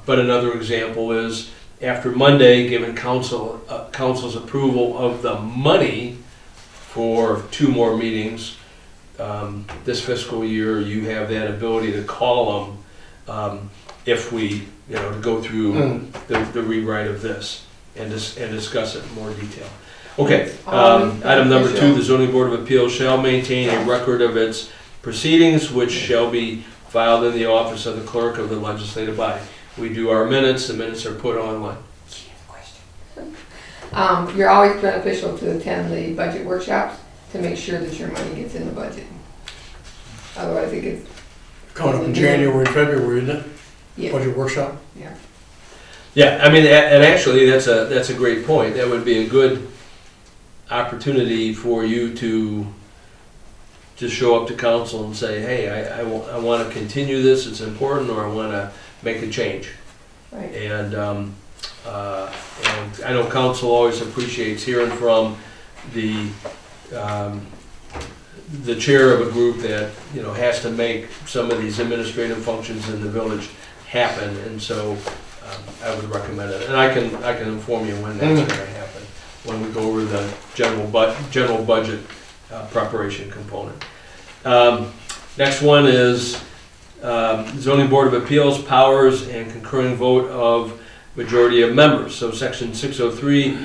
But another example is after Monday, given council's approval of the money for 2 more meetings this fiscal year, you have that ability to call them if we, you know, to go through the rewrite of this and discuss it in more detail. Okay, item number 2, the zoning board of appeals shall maintain a record of its proceedings, which shall be filed in the office of the clerk of the legislative body. We do our minutes, the minutes are put online. You're always beneficial to attend the budget workshops to make sure that your money gets in the budget. Otherwise it gets... Coming up in January and February, isn't it? Yeah. Budget workshop? Yeah. Yeah, I mean, and actually, that's a great point. That would be a good opportunity for you to just show up to council and say, hey, I want to continue this, it's important, or I want to make a change. Right. And I know council always appreciates hearing from the chair of a group that, you know, has to make some of these administrative functions in the village happen, and so I would recommend it. And I can inform you when that's going to happen, when we go over the general budget preparation component. Next one is Zoning Board of Appeals powers and concurring vote of majority of members. So section 603,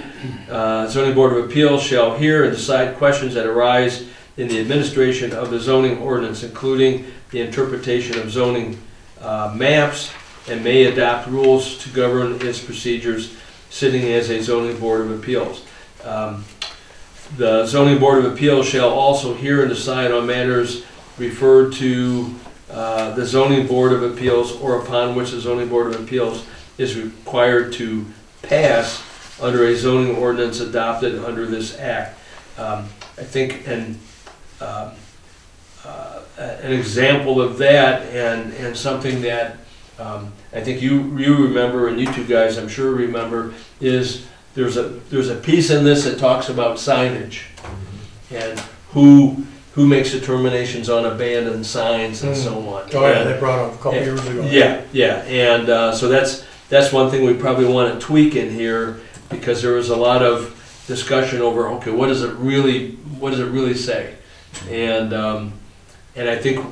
Zoning Board of Appeals shall hear and decide questions that arise in the administration of the zoning ordinance, including the interpretation of zoning maps, and may adopt rules to govern its procedures, sitting as a Zoning Board of Appeals. The Zoning Board of Appeals shall also hear and decide on matters referred to the Zoning Board of Appeals or upon which the Zoning Board of Appeals is required to pass under a zoning ordinance adopted under this act. I think an example of that, and something that I think you remember, and you two guys I'm sure remember, is there's a piece in this that talks about signage and who makes determinations on abandoned signs and so on. Oh yeah, they brought up a couple years ago. Yeah, and so that's one thing we probably want to tweak in here, because there was a lot of discussion over, okay, what does it really say? And I think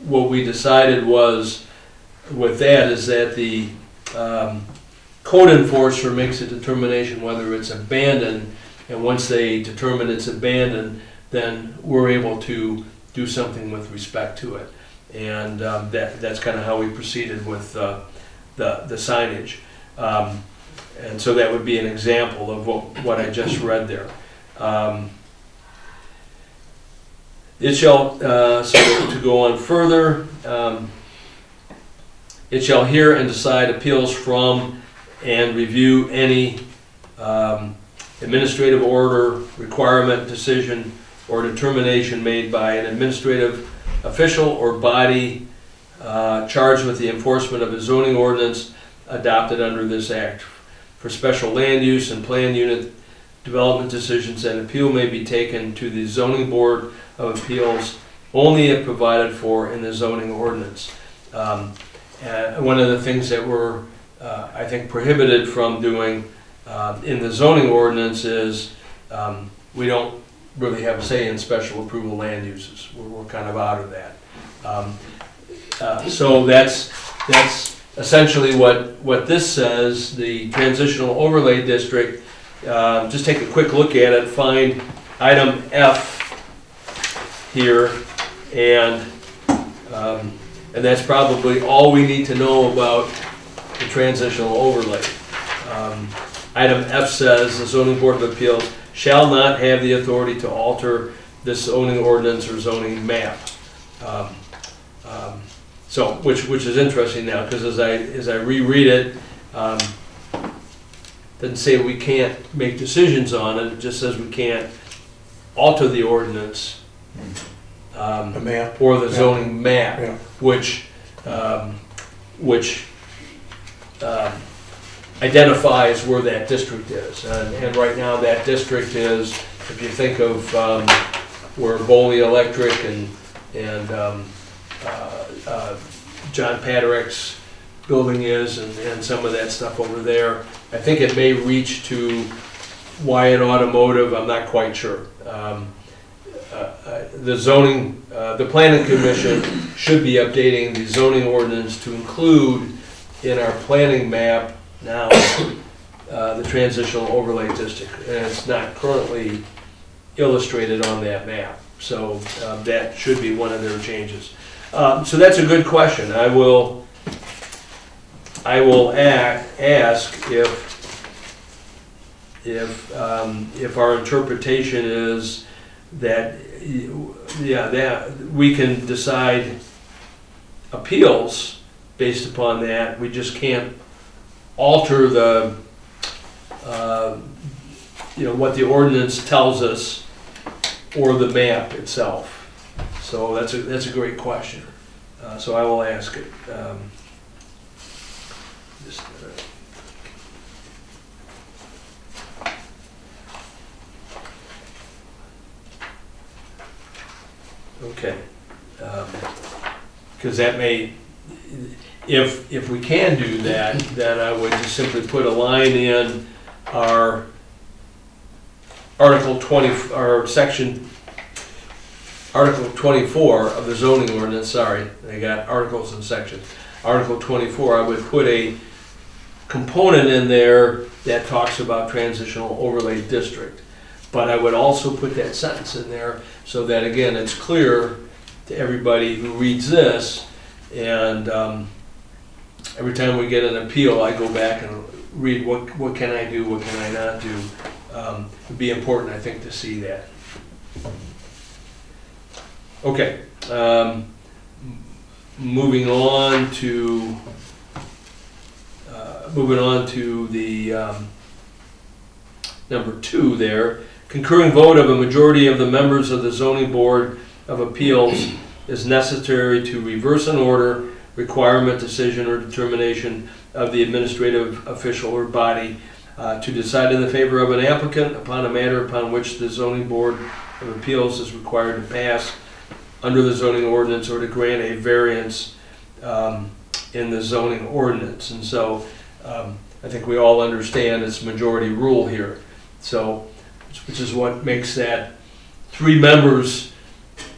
what we decided was with that is that the code enforcer makes a determination whether it's abandoned, and once they determine it's abandoned, then we're able to do something with respect to it. And that's kind of how we proceeded with the signage. And so that would be an example of what I just read there. It shall, so to go on further, it shall hear and decide appeals from and review any administrative order, requirement, decision, or determination made by an administrative official or body charged with the enforcement of a zoning ordinance adopted under this act. For special land use and plan unit development decisions, an appeal may be taken to the Zoning Board of Appeals only if provided for in the zoning ordinance. One of the things that we're, I think, prohibited from doing in the zoning ordinance is we don't really have a say in special approval land uses. We're kind of out of that. So that's essentially what this says. The transitional overlay district, just take a quick look at it, find item F here, and that's probably all we need to know about the transitional overlay. Item F says the Zoning Board of Appeals shall not have the authority to alter this zoning ordinance or zoning map. So, which is interesting now, because as I reread it, doesn't say we can't make decisions on it. It just says we can't alter the ordinance, The map. or the zoning map, Yeah. which identifies where that district is. And right now that district is, if you think of where Boley Electric and John Patrick's building is, and some of that stuff over there, I think it may reach to Wyatt Automotive, I'm not quite sure. The Planning Commission should be updating the zoning ordinance to include in our planning map now the transitional overlay district, and it's not currently illustrated on that map. So that should be one of their changes. So that's a good question. I will ask if our interpretation is that that we can decide appeals based upon that. We just can't alter the what the ordinance tells us or the map itself. So that's a great question. So I will ask it. Just Okay. Because that may, if we can do that, then I would just simply put a line in our Article 20, or Section, Article 24 of the zoning ordinance, sorry, I got articles and sections. Article 24, I would put a component in there that talks about transitional overlay district. But I would also put that sentence in there so that, again, it's clear to everybody who reads this, and every time we get an appeal, I go back and read what can I do, what can I not do. It'd be important, I think, to see that. Okay, moving on to the number 2 there. Concurring vote of a majority of the members of the Zoning Board of Appeals is necessary to reverse an order, requirement, decision, or determination of the administrative official or body to decide in the favor of an applicant upon a matter upon which the Zoning Board of Appeals is required to pass under the zoning ordinance or to grant a variance in the zoning ordinance. And so I think we all understand it's majority rule here. So, which is what makes that 3 members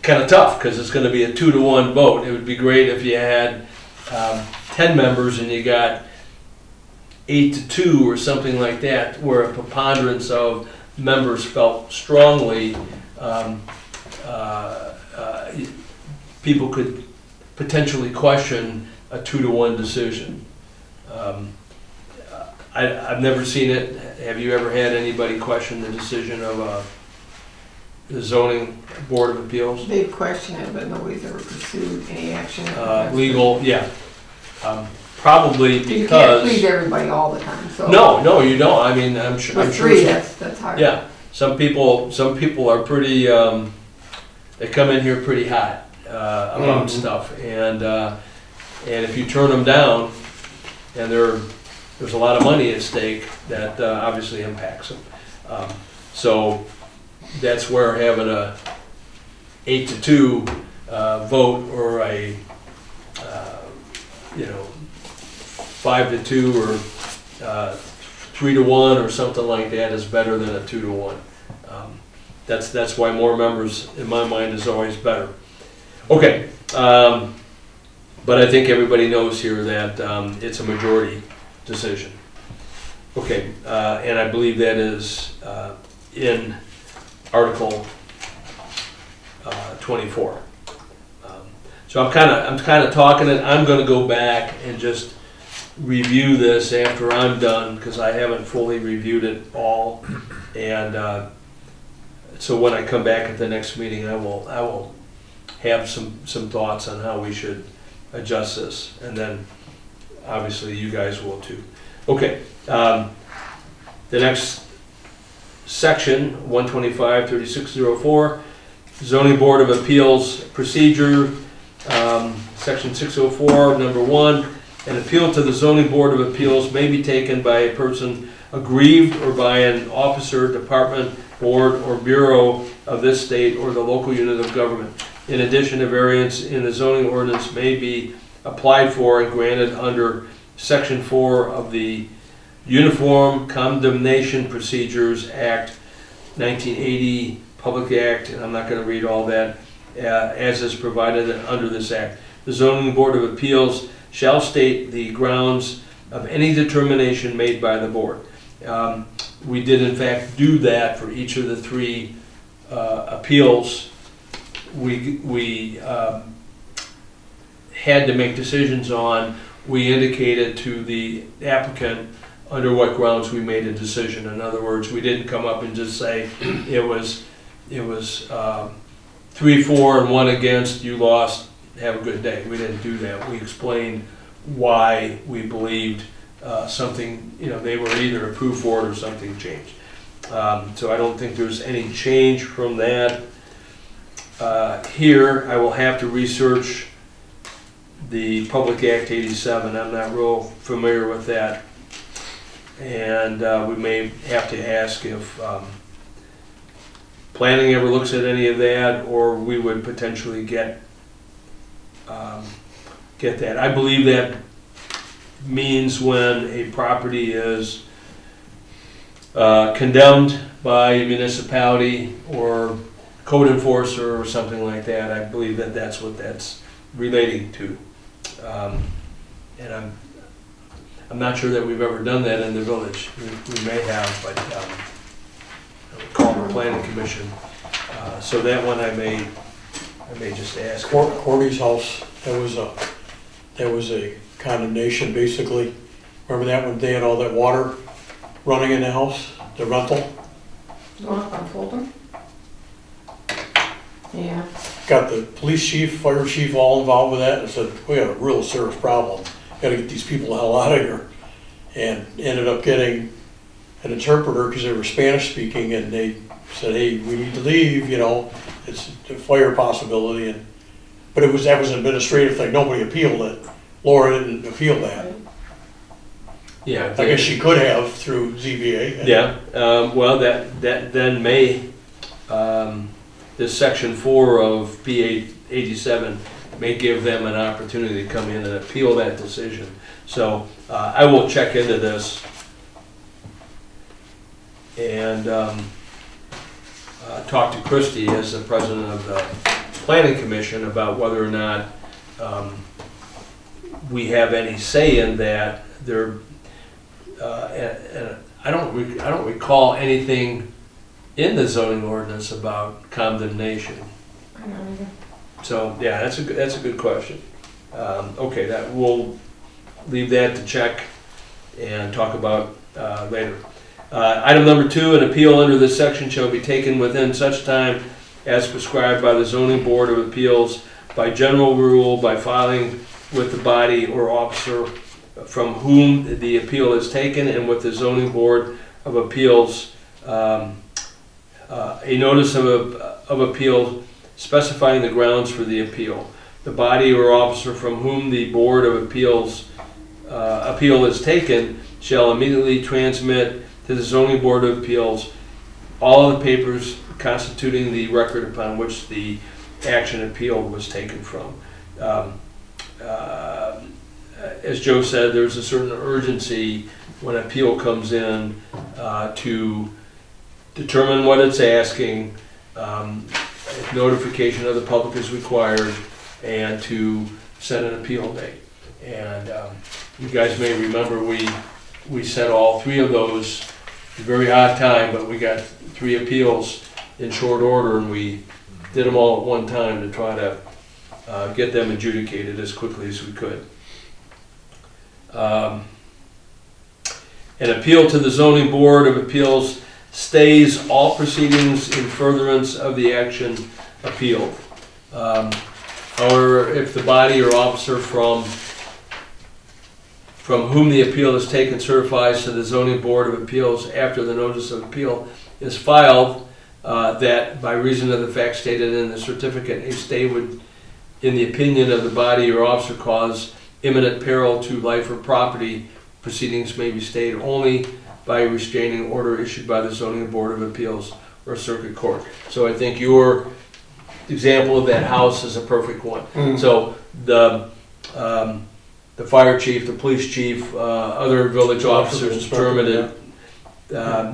kind of tough, because it's going to be a 2-to-1 vote. It would be great if you had 10 members and you got 8-to-2 or something like that, where a preponderance of members felt strongly. People could potentially question a 2-to-1 decision. I've never seen it. Have you ever had anybody question the decision of the zoning board of appeals? They've questioned it, but nobody's ever pursued any action. Legal, yeah. Probably because... You can't please everybody all the time, so. No, you don't. I mean, I'm sure. With 3, that's hard. Yeah, some people are pretty. They come in here pretty hot about stuff, and if you turn them down, and there's a lot of money at stake, that obviously impacts them. So that's where having a 8-to-2 vote, or a 5-to-2 or 3-to-1 or something like that is better than a 2-to-1. That's why more members, in my mind, is always better. Okay, but I think everybody knows here that it's a majority decision. Okay, and I believe that is in Article 24. So I'm kind of talking it. I'm going to go back and just review this after I'm done, because I haven't fully reviewed it all, and so when I come back at the next meeting, I will have some thoughts on how we should adjust this, and then obviously you guys will too. Okay, the next section, 125-3604, Zoning Board of Appeals procedure, section 604, number 1. An appeal to the Zoning Board of Appeals may be taken by a person aggrieved or by an officer, department, board, or bureau of this state or the local unit of government. In addition, a variance in the zoning ordinance may be applied for and granted under Section 4 of the Uniform Condemnation Procedures Act, 1980 Public Act, and I'm not going to read all that, as is provided under this act. The Zoning Board of Appeals shall state the grounds of any determination made by the board. We did in fact do that for each of the 3 appeals. We had to make decisions on. We indicated to the applicant under what grounds we made a decision. In other words, we didn't come up and just say it was 3-4 and 1 against, you lost, have a good day. We didn't do that. We explained why we believed something, they were either approved for it or something changed. So I don't think there's any change from that. Here, I will have to research the Public Act 87. I'm not real familiar with that. And we may have to ask if planning ever looks at any of that, or we would potentially get that. I believe that means when a property is condemned by a municipality or code enforcer or something like that. I believe that that's what that's relating to. And I'm not sure that we've ever done that in the village. We may have, but I would call the planning commission. So that one I may just ask. Cordy's house, that was a condemnation, basically. Remember that when they had all that water running in the house, the rental? Going up on Fulton? Yeah. Got the police chief, fire chief all involved with that, and said, we got a real serious problem. Gotta get these people the hell out of here. And ended up getting an interpreter, because they were Spanish speaking, and they said, hey, we need to leave, it's a fire possibility. But that was an administrative thing, nobody appealed it. Laura didn't appeal that. Yeah. I guess she could have through ZBA. Yeah, well, that then may, this section 4 of P 87 may give them an opportunity to come in and appeal that decision. So I will check into this and talk to Christie as the president of the planning commission about whether or not we have any say in that. And I don't recall anything in the zoning ordinance about condemnation. I don't either. So yeah, that's a good question. Okay, that we'll leave that to check and talk about later. Item number 2, an appeal under this section shall be taken within such time as prescribed by the zoning board of appeals by general rule by filing with the body or officer from whom the appeal is taken and with the zoning board of appeals a notice of appeal specifying the grounds for the appeal. The body or officer from whom the board of appeals appeal is taken shall immediately transmit to the zoning board of appeals all of the papers constituting the record upon which the action appealed was taken from. As Joe said, there's a certain urgency when an appeal comes in to determine what it's asking, if notification of the public is required, and to set an appeal date. And you guys may remember we set all 3 of those at a very odd time, but we got 3 appeals in short order, and we did them all at one time to try to get them adjudicated as quickly as we could. An appeal to the zoning board of appeals stays all proceedings in furtherance of the action appealed. However, if the body or officer from whom the appeal is taken certifies to the zoning board of appeals after the notice of appeal is filed that by reason of the facts stated in the certificate, a stay would, in the opinion of the body or officer, cause imminent peril to life or property, proceedings may be stayed only by a restraining order issued by the zoning board of appeals or circuit court. So I think your example of that house is a perfect one. So the fire chief, the police chief, other village officers determined it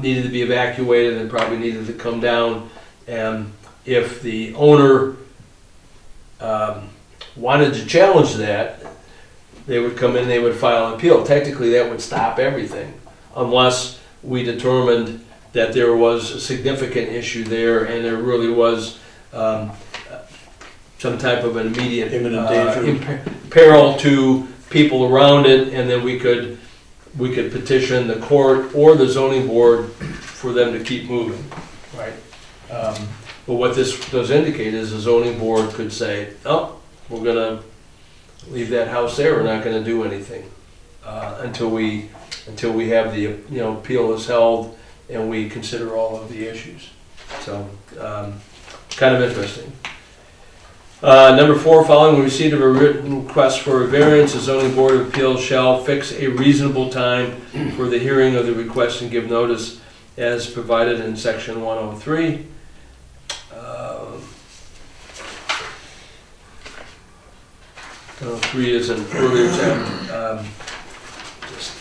needed to be evacuated and probably needed to come down. And if the owner wanted to challenge that, they would come in, they would file an appeal. Technically, that would stop everything, unless we determined that there was a significant issue there and there really was some type of an immediate Imminent danger. Peril to people around it, and then we could petition the court or the zoning board for them to keep moving, right? But what this does indicate is the zoning board could say, oh, we're gonna leave that house there, we're not gonna do anything until we have the appeal is held and we consider all of the issues. So kind of interesting. Number 4, following receipt of a written request for a variance, the zoning board of appeals shall fix a reasonable time for the hearing of the request and give notice as provided in section 103. 103 is an earlier chapter. Just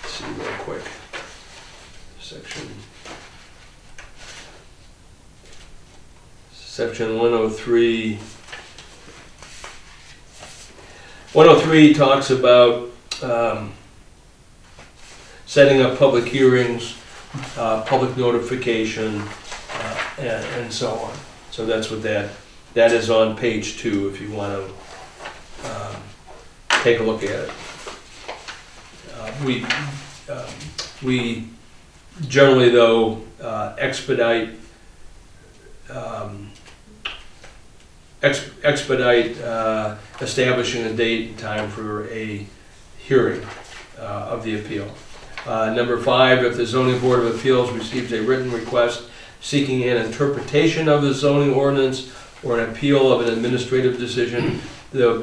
see real quick. Section 103. 103 talks about setting up public hearings, public notification, and so on. So that's what that is on page 2 if you want to take a look at it. We generally, though, expedite establishing a date and time for a hearing of the appeal. Number 5, if the Zoning Board of Appeals receives a written request seeking an interpretation of the zoning ordinance or an appeal of an administrative decision, the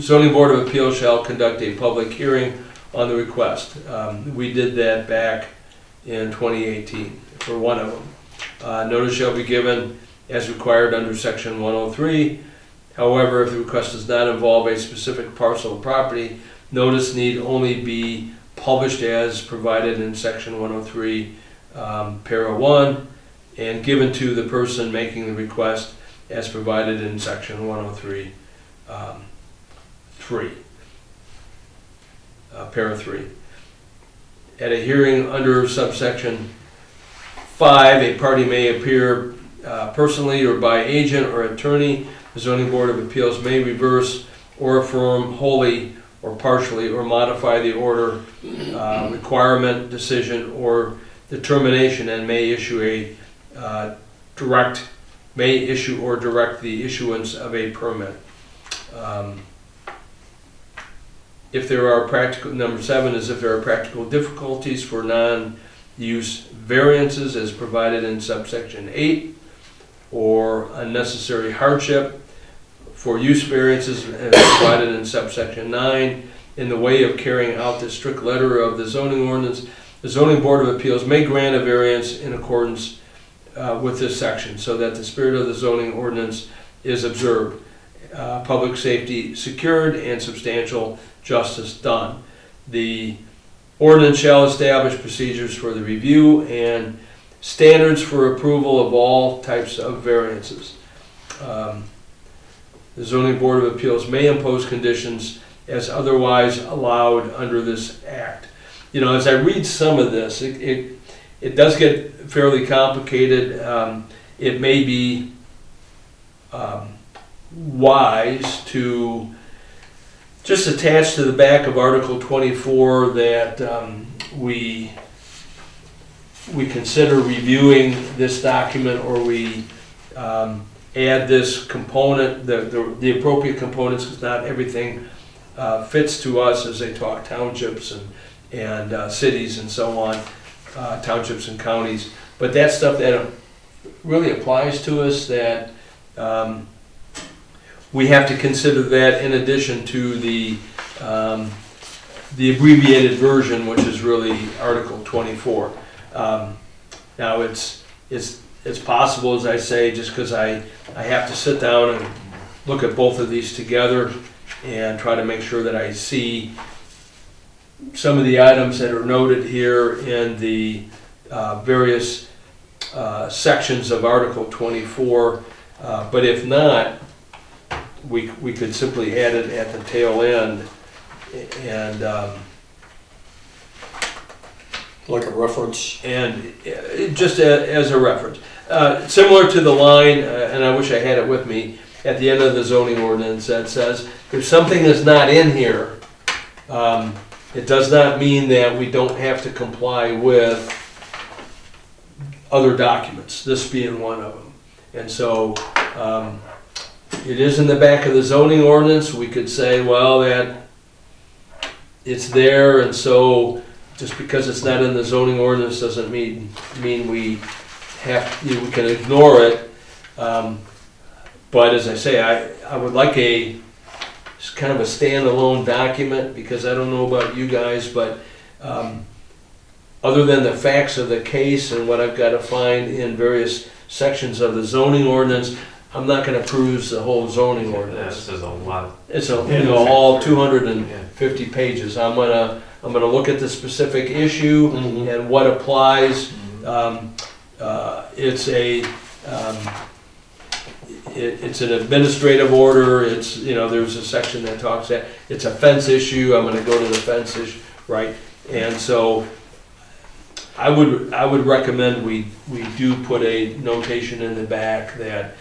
Zoning Board of Appeals shall conduct a public hearing on the request. We did that back in 2018 for one of them. Notice shall be given as required under section 103. However, if the request does not involve a specific parcel of property, notice need only be published as provided in section 103, para 1, and given to the person making the request as provided in section 103, 3, para 3. At a hearing under subsection 5, a party may appear personally or by agent or attorney. The Zoning Board of Appeals may reverse or affirm wholly or partially or modify the order, requirement, decision, or determination, and may issue or direct the issuance of a permit. If there are practical, number 7 is if there are practical difficulties for non-use variances as provided in subsection 8, or unnecessary hardship for use variances as provided in subsection 9 in the way of carrying out the strict letter of the zoning ordinance, the Zoning Board of Appeals may grant a variance in accordance with this section so that the spirit of the zoning ordinance is observed, public safety secured, and substantial justice done. The ordinance shall establish procedures for the review and standards for approval of all types of variances. The Zoning Board of Appeals may impose conditions as otherwise allowed under this act. You know, as I read some of this, it does get fairly complicated. It may be wise to just attach to the back of Article 24 that we consider reviewing this document, or we add this component, the appropriate components, because not everything fits to us as they talk townships and cities and so on, townships and counties. But that stuff that really applies to us, that we have to consider that in addition to the abbreviated version, which is really Article 24. Now it's possible, as I say, just because I have to sit down and look at both of these together and try to make sure that I see some of the items that are noted here in the various sections of Article 24. But if not, we could simply add it at the tail end and like a reference. And just as a reference. Similar to the line, and I wish I had it with me, at the end of the zoning ordinance that says, if something is not in here, it does not mean that we don't have to comply with other documents, this being one of them. And so it is in the back of the zoning ordinance. We could say, well, that it's there, and so just because it's not in the zoning ordinance doesn't mean we can ignore it. But as I say, I would like kind of a standalone document, because I don't know about you guys, but other than the facts of the case and what I've got to find in various sections of the zoning ordinance, I'm not gonna peruse the whole zoning This ordinance. is a lot. It's all 250 pages. I'm gonna look at the specific issue Mhm. and what applies. It's an administrative order, there's a section that talks that, it's a fence issue, I'm gonna go to the fence issue, right? And so, I would recommend we do put a notation in the back that,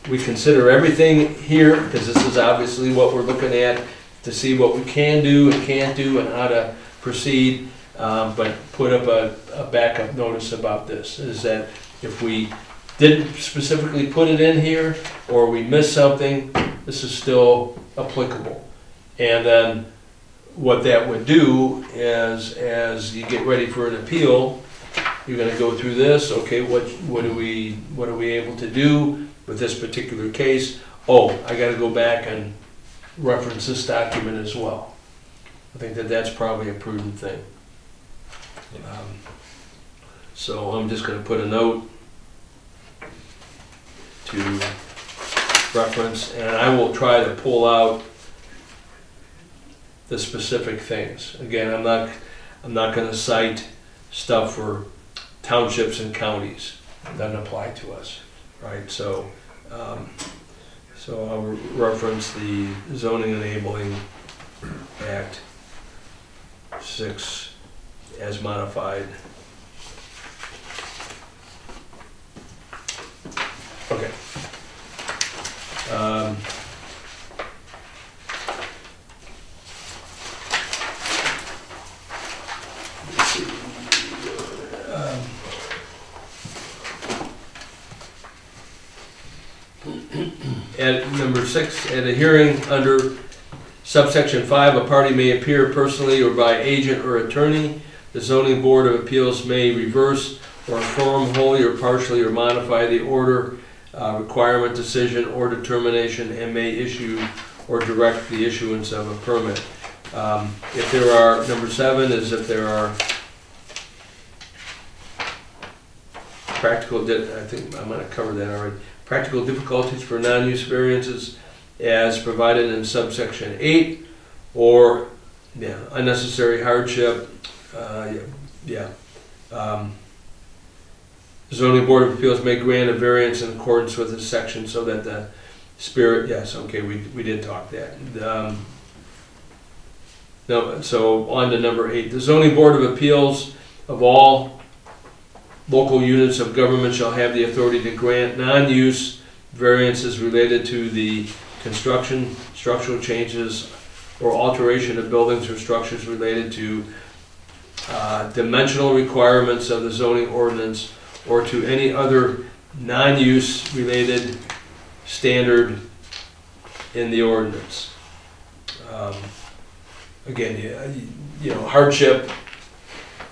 we consider everything here, because this is obviously what we're looking at, to see what we can do and can't do and how to proceed, but put up a backup notice about this, is that if we didn't specifically put it in here, or we missed something, this is still applicable. And then what that would do is, as you get ready for an appeal, you're gonna go through this, okay, what are we able to do with this particular case? Oh, I gotta go back and reference this document as well. I think that's probably a prudent thing. So I'm just gonna put a note to reference, and I will try to pull out the specific things. Again, I'm not gonna cite stuff for townships and counties. It doesn't apply to us, right? So I'll reference the Zoning Enabling Act 6 as modified. Okay. Let's see. At number 6, at a hearing under subsection 5, a party may appear personally or by agent or attorney. The zoning board of appeals may reverse or affirm wholly or partially or modify the order, requirement, decision, or determination, and may issue or direct the issuance of a permit. If there are, number 7 is if there are practical, I think I might have covered that already. Practical difficulties for non-use variances as provided in subsection 8, or unnecessary hardship. Zoning Board of Appeals may grant a variance in accordance with this section so that the spirit, yes, okay, we did talk that. No, so on to number 8. The Zoning Board of Appeals of all local units of government shall have the authority to grant non-use variances related to the construction, structural changes, or alteration of buildings or structures related to dimensional requirements of the zoning ordinance, or to any other non-use related standard in the ordinance. Again, hardship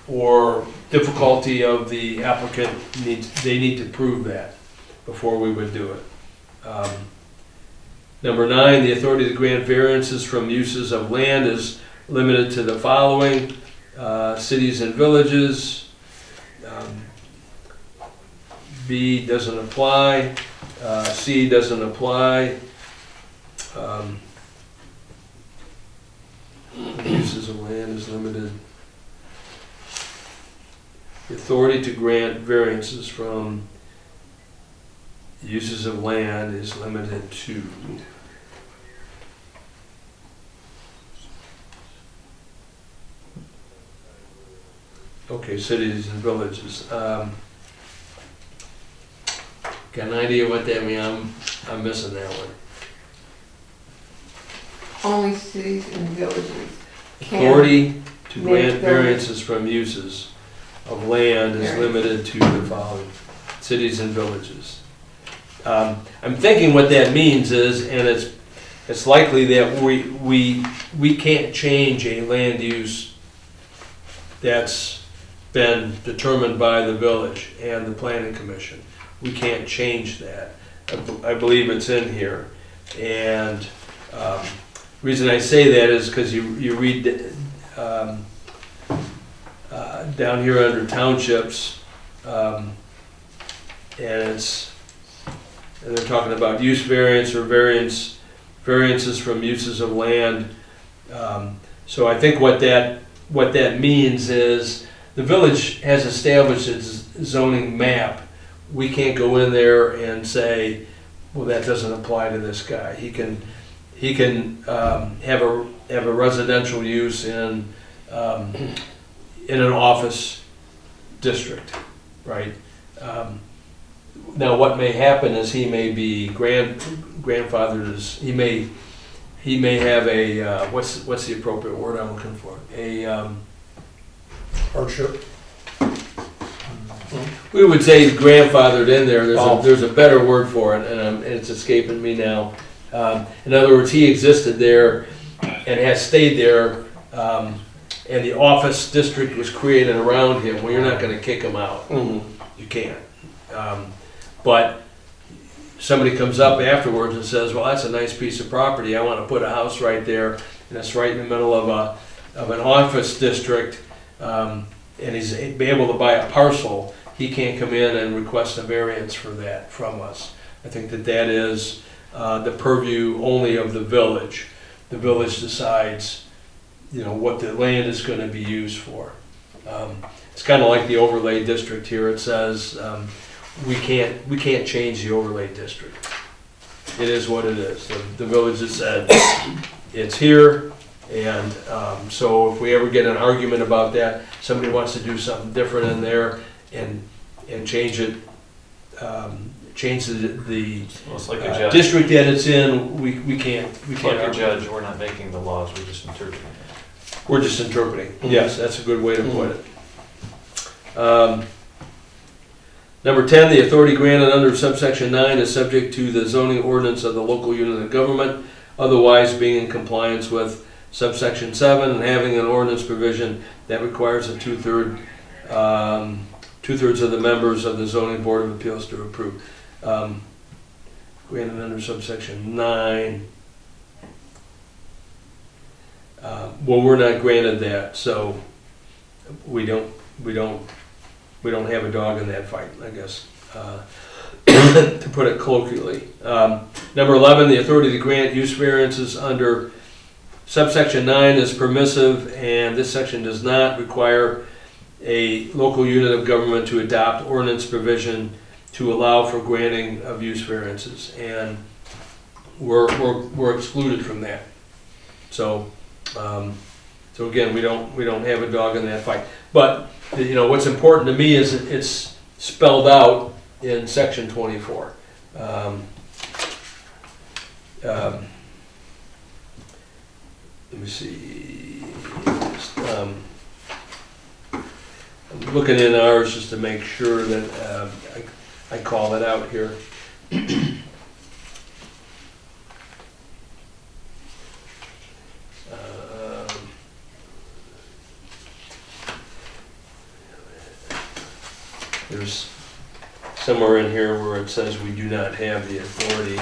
or difficulty of the applicant, they need to prove that before we would do it. Number 9, the authority to grant variances from uses of land is limited to the following: cities and villages. B doesn't apply. C doesn't apply. Uses of land is limited. The authority to grant variances from uses of land is limited to cities and villages. Got an idea what that means? I'm missing that one. Only cities and villages can. Authority to make grant buildings. variances from uses of land is limited to the following: cities and villages. I'm thinking what that means is, and it's likely that we can't change a land use that's been determined by the village and the planning commission. We can't change that. I believe it's in here. And reason I say that is because you read down here under townships, and it's and they're talking about use variance or variances from uses of land. So I think what that means is the village has established its zoning map. We can't go in there and say, well, that doesn't apply to this guy. He can have a residential use in an office district, right? Now, what may happen is he may be grandfathered. He may have a what's the appropriate word I'm looking for? A Hardship. we would say grandfathered in there. There's a better word for it, and it's escaping me now. In other words, he existed there and has stayed there, and the office district was created around him. Well, you're not going to kick him out. Mm-hmm. You can't. But somebody comes up afterwards and says, well, that's a nice piece of property. I want to put a house right there, and it's right in the middle of an office district, and he's be able to buy a parcel. He can't come in and request a variance for that from us. I think that is the purview only of the village. The village decides, what the land is going to be used for. It's kind of like the overlay district here. It says we can't change the overlay district. It is what it is. The village has said it's here, and so if we ever get an argument about that, somebody wants to do something different in there and change it, change the Well, it's like a judge. district that it's in, we can't. It's like a judge, we're not making the laws, we're just interpreting it. We're just interpreting. Mm-hmm. Yes, that's a good way to put it. Number 10, the authority granted under subsection 9 is subject to the zoning ordinance of the local unit of government, otherwise being in compliance with subsection 7 and having an ordinance provision that requires a two-thirds of the members of the zoning board of appeals to approve. Granted under subsection 9. Well, we're not granted that, so we don't have a dog in that fight, I guess, to put it colloquially. Number 11, the authority to grant use variances under subsection 9 is permissive, and this section does not require a local unit of government to adopt ordinance provision to allow for granting of use variances, and we're excluded from that. So again, we don't have a dog in that fight. But what's important to me is it's spelled out in section 24. Let me see. I'm looking in ours just to make sure that I call it out here. There's somewhere in here where it says we do not have the authority.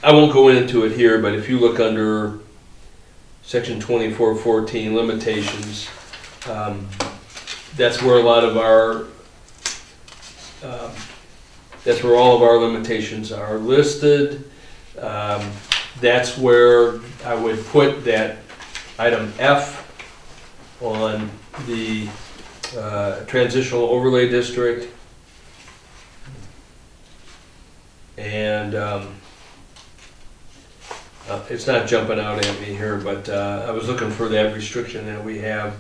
I won't go into it here, but if you look under section 2414 limitations, that's where a lot of our that's where all of our limitations are listed. That's where I would put that item F on the transitional overlay district. And it's not jumping out at me here, but I was looking for that restriction that we have.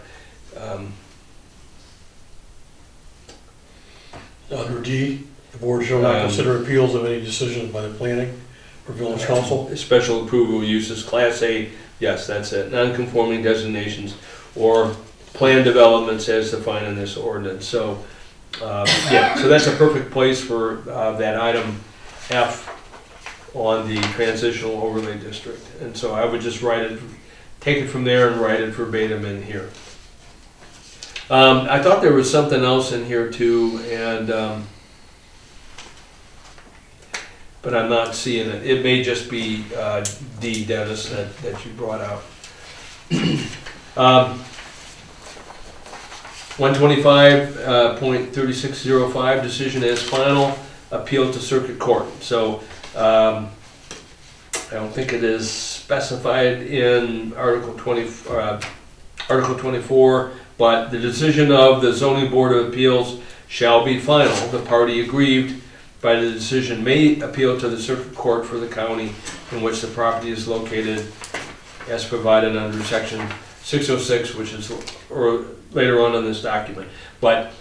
Under D, the board shall not consider appeals of any decisions by the planning or village council. Special approval uses, Class A, yes, that's it. Non-conforming designations or plan developments as defined in this ordinance. So, yeah, so that's a perfect place for that item F on the transitional overlay district. And so I would just write it, take it from there and write it verbatim in here. I thought there was something else in here too, and but I'm not seeing it. It may just be D, Dennis, that you brought out. 125.3605, decision as final, appeal to circuit court. So I don't think it is specified in Article 24, but the decision of the Zoning Board of Appeals shall be final. The party aggrieved by the decision may appeal to the circuit court for the county in which the property is located as provided under section 606, which is later on in this document. But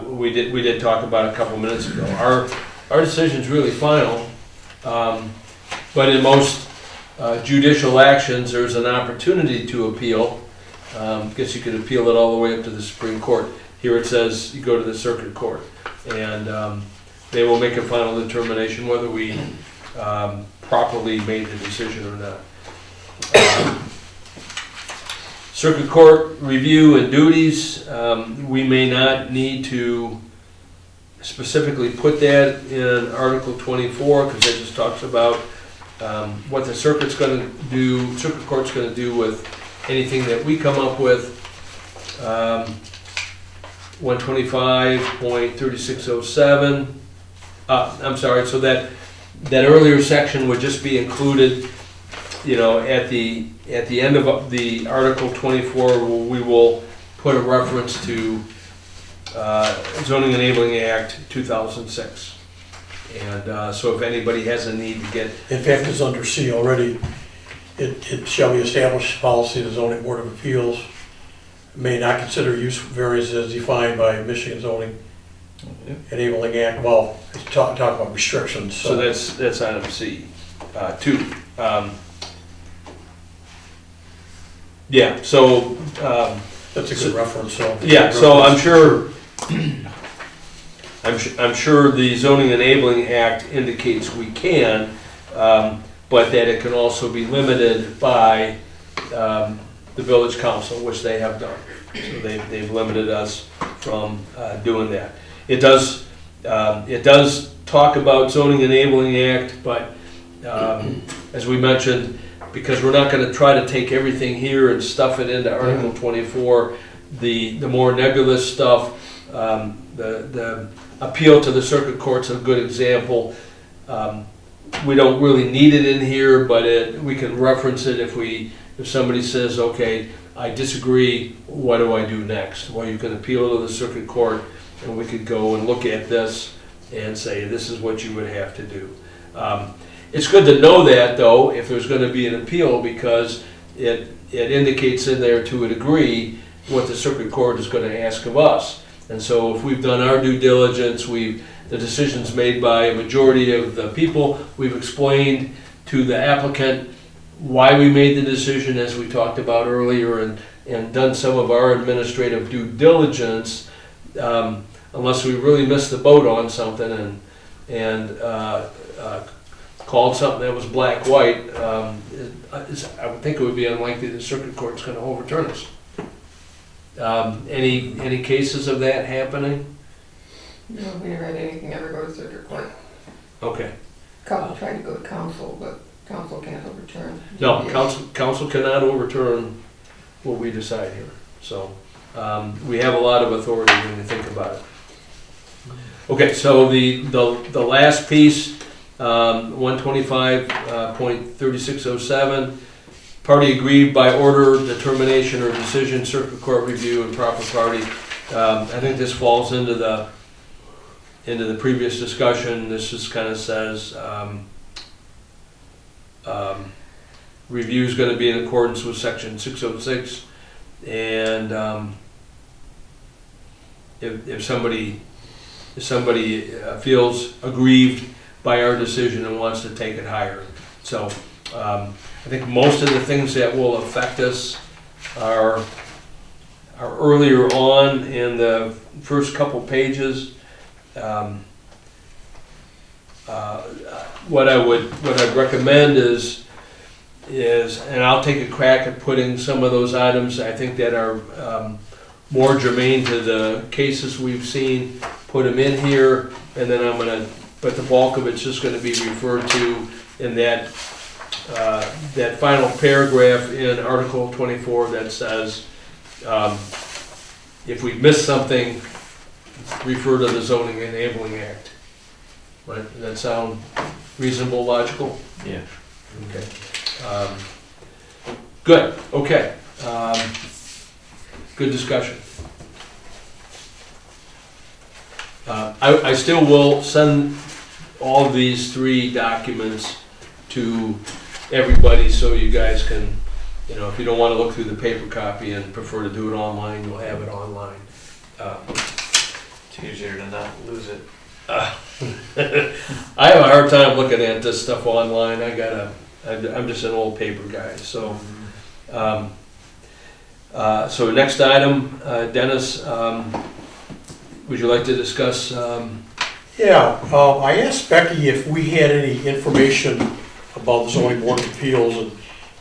we did talk about a couple minutes ago. Our decision's really final, but in most judicial actions, there's an opportunity to appeal. I guess you could appeal it all the way up to the Supreme Court. Here it says you go to the circuit court, and they will make a final determination whether we properly made the decision or not. Circuit court review and duties, we may not need to specifically put that in Article 24, because it just talks about what the circuit court's going to do with anything that we come up with. 125.3607, I'm sorry, so that earlier section would just be included, you know, at the end of the Article 24, we will put a reference to Zoning Enabling Act 2006. And so if anybody has a need to get... In fact, it's under C already. It shall be established policy of the Zoning Board of Appeals may not consider use variances as defined by Michigan Zoning Enabling Act. Well, it's talk about restrictions. So that's item C. 2. Yeah, so... that's a good reference. So yeah, so I'm sure... I'm sure the Zoning Enabling Act indicates we can, but that it can also be limited by the village council, which they have done. So they've limited us from doing that. It does talk about Zoning Enabling Act, but as we mentioned, because we're not going to try to take everything here and stuff it into Article 24, the more nebulous stuff, the appeal to the circuit court's a good example. We don't really need it in here, but we can reference it if somebody says, okay, I disagree, what do I do next? Well, you can appeal to the circuit court, and we could go and look at this and say, this is what you would have to do. It's good to know that, though, if there's going to be an appeal, because it indicates in there to a degree what the circuit court is going to ask of us. And so if we've done our due diligence, the decision's made by a majority of the people, we've explained to the applicant why we made the decision, as we talked about earlier, and done some of our administrative due diligence, unless we really missed the boat on something and called something that was black-white, I would think it would be unlikely the circuit court's going to overturn us. Any cases of that happening? No, we never had anything ever go to circuit court. Okay. Couple tried to go to council, but council can't overturn. No, council cannot overturn what we decide here. So we have a lot of authority when you think about it. Okay, so the last piece, 125.3607, party aggrieved by order, determination, or decision, circuit court review, and proper party. I think this falls into the previous discussion. This just kind of says review is going to be in accordance with section 606, and if somebody feels aggrieved by our decision and wants to take it higher. So I think most of the things that will affect us are earlier on in the first couple pages. What I'd recommend is, and I'll take a crack at putting some of those items I think that are more germane to the cases we've seen, put them in here, and then I'm going to but the bulk of it's just gonna be referred to in that, that final paragraph in Article 24 that says, if we missed something, refer to the Zoning Enabling Act. Right, does that sound reasonable, logical? Yeah. Okay. Good, okay. Good discussion. I still will send all of these 3 documents to everybody so you guys can, you know, if you don't want to look through the paper copy and prefer to do it online, you'll have it online. It's easier to not lose it. I have a hard time looking at this stuff online. I'm just an old paper guy, so. So next item, Dennis, would you like to discuss? Yeah, I asked Becky if we had any information about the zoning board of appeals, and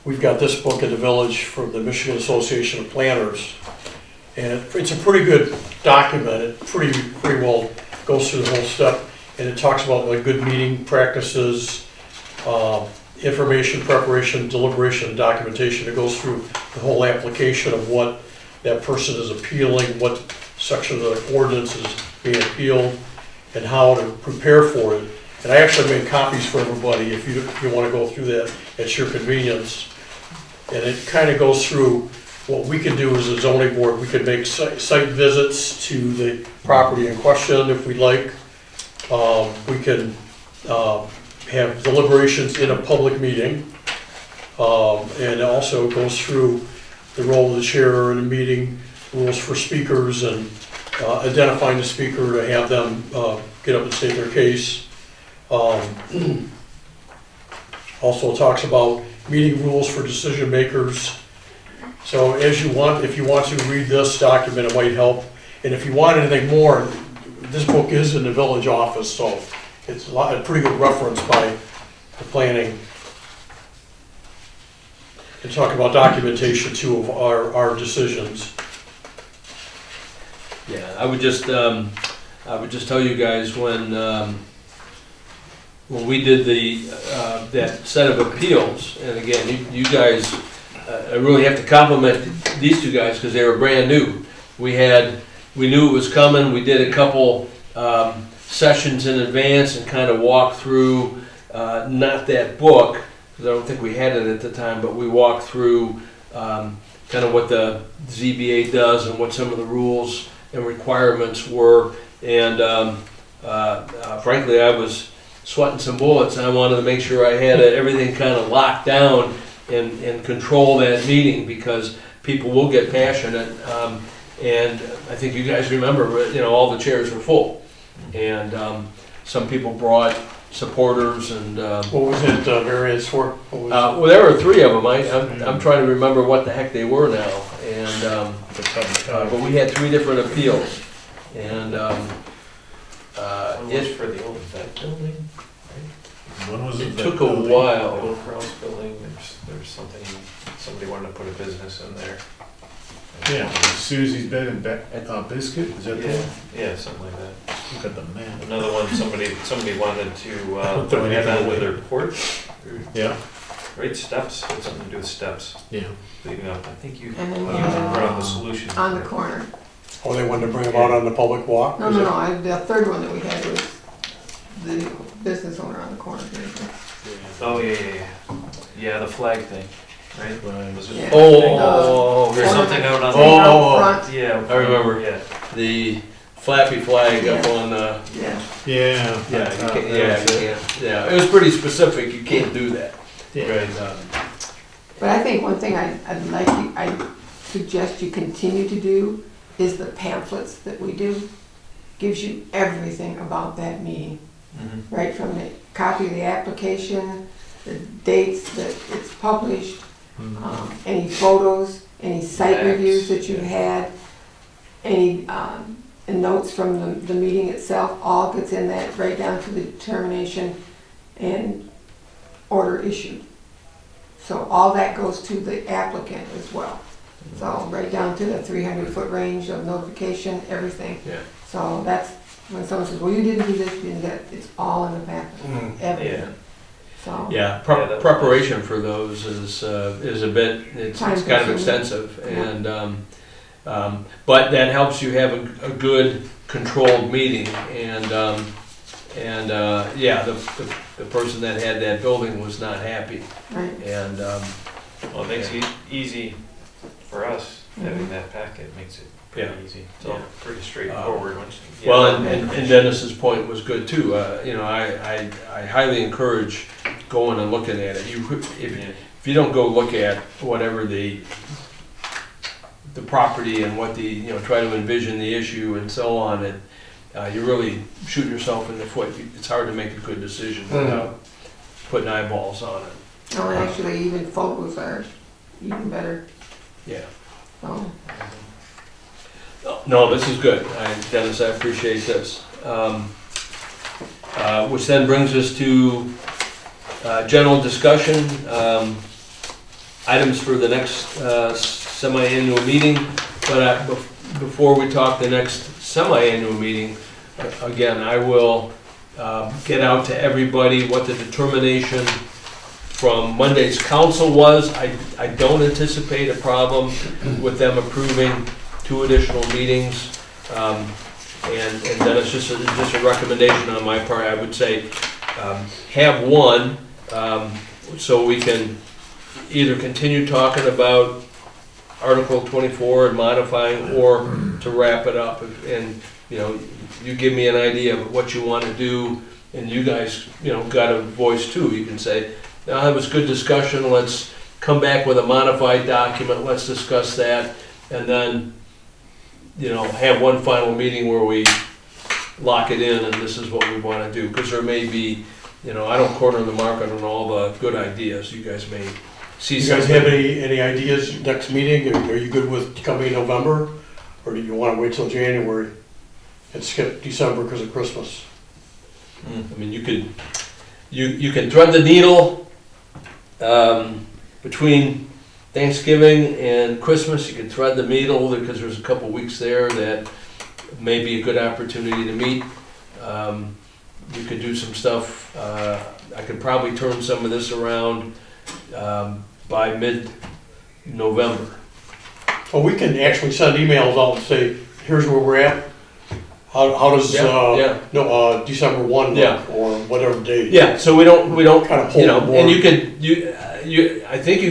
we've got this book in the village from the Michigan Association of Planners. And it's a pretty good document. It pretty well goes through the whole step, and it talks about like good meeting practices, information preparation, deliberation, and documentation. It goes through the whole application of what that person is appealing, what section of the ordinance is being appealed, and how to prepare for it. And I actually made copies for everybody if you want to go through that at your convenience. And it kind of goes through what we can do as a zoning board. We could make site visits to the property in question if we'd like. We can have deliberations in a public meeting. And it also goes through the role of the chair in a meeting, rules for speakers, and identifying the speaker to have them get up and state their case. Also talks about meeting rules for decision makers. So as you want, if you want to read this document, it might help. And if you want anything more, this book is in the village office, so it's a pretty good reference by the planning. And talk about documentation too of our decisions. Yeah, I would just tell you guys when we did that set of appeals, and again, you guys, I really have to compliment these 2 guys because they were brand new. We knew it was coming. We did a couple sessions in advance and kind of walked through, not that book, because I don't think we had it at the time, but we walked through kind of what the ZBA does and what some of the rules and requirements were. And frankly, I was sweating some bullets. I wanted to make sure I had everything kind of locked down and control that meeting, because people will get passionate. And I think you guys remember, all the chairs were full. And some people brought supporters and... what was it, variance for? Well, there were 3 of them. I'm trying to remember what the heck they were now. And but we had 3 different appeals. And One was for the old vet building, When was it it? took a while. the old Krause building, there's something, somebody wanted to put a business in there. Yeah, Susie's Bed and Biscuit, is that the Yeah, one? yeah, something like that. Look at the man. Another one, somebody wanted to, Don't throw have anything that away. with their porch, Yeah, right, steps, had something to do with steps, yeah. leading up, I think you And then brought on the solution. On the corner. Oh, they wanted to bring them out on the public walk? No, the 3rd one that we had was the business owner on the corner. Oh, yeah. Yeah, the flag thing, right? Right. Was it- Yeah. Oh, There's something out on the. Oh. Out front, Yeah. I remember. Yeah. the flappy flag up on the... yeah. Yeah. Yeah, it was pretty specific. You can't do that. Yeah. Right. But I think one thing I suggest you continue to do is the pamphlets that we do. Gives you everything about that meeting, Mhm. right from the copy of the application, the dates that it's published, any photos, any site Facts. reviews that you had, any notes from the meeting itself, all gets in that, right down to the determination and order issued. So all that goes to the applicant as well. So right down to the 300-foot range of notification, everything. Yeah. So that's When someone says, well, you didn't do this, you didn't that, it's all in the packet, Yeah. everything. So, Yeah, Yeah, that- preparation for those is a bit, it's kind of Time-consuming. extensive, Yeah. and, but that helps you have a good controlled meeting, and, yeah, the person that had that building was not happy, right, and, Well, it makes it easy for us, having that packet makes it pretty Yeah. easy. So, Yeah, pretty straightforward once you. well, and Dennis's point was good too, you know, I highly encourage going and looking at it. If you don't go look at whatever the property and what you know, try to envision the issue and so on, and you really shoot yourself in the foot. It's hard to make a good decision without putting eyeballs on it. oh, and actually even photos are even better, Yeah. so. No, this is good. Dennis, I appreciate this. Which then brings us to general discussion, items for the next semi-annual meeting. But before we talk the next semi-annual meeting, again, I will get out to everybody what the determination from Monday's council was. I don't anticipate a problem with them approving 2 additional meetings. And then it's just a recommendation on my part. I would say have one, so we can either continue talking about Article 24 and modifying, or to wrap it up. And, you know, you give me an idea of what you want to do, and you guys, you know, got a voice too. You can say, now that was good discussion, let's come back with a modified document, let's discuss that, and then, you know, have one final meeting where we lock it in and this is what we want to do. Because there may be, you know, I don't corner the market on all the good ideas. You guys may see You guys something. have any ideas next meeting? Are you good with coming in November? Or do you want to wait till January and skip December because of Christmas? I mean, you can thread the needle between Thanksgiving and Christmas. You can thread the needle because there's a couple weeks there that may be a good opportunity to meet. You could do some stuff. I could probably turn some of this around by mid-November. Well, we can actually send emails out and say, here's where we're at. How does, Yeah. December 1 look, Yeah. or whatever date? Yeah, so we don't, Kind of you know, hold the and board. I think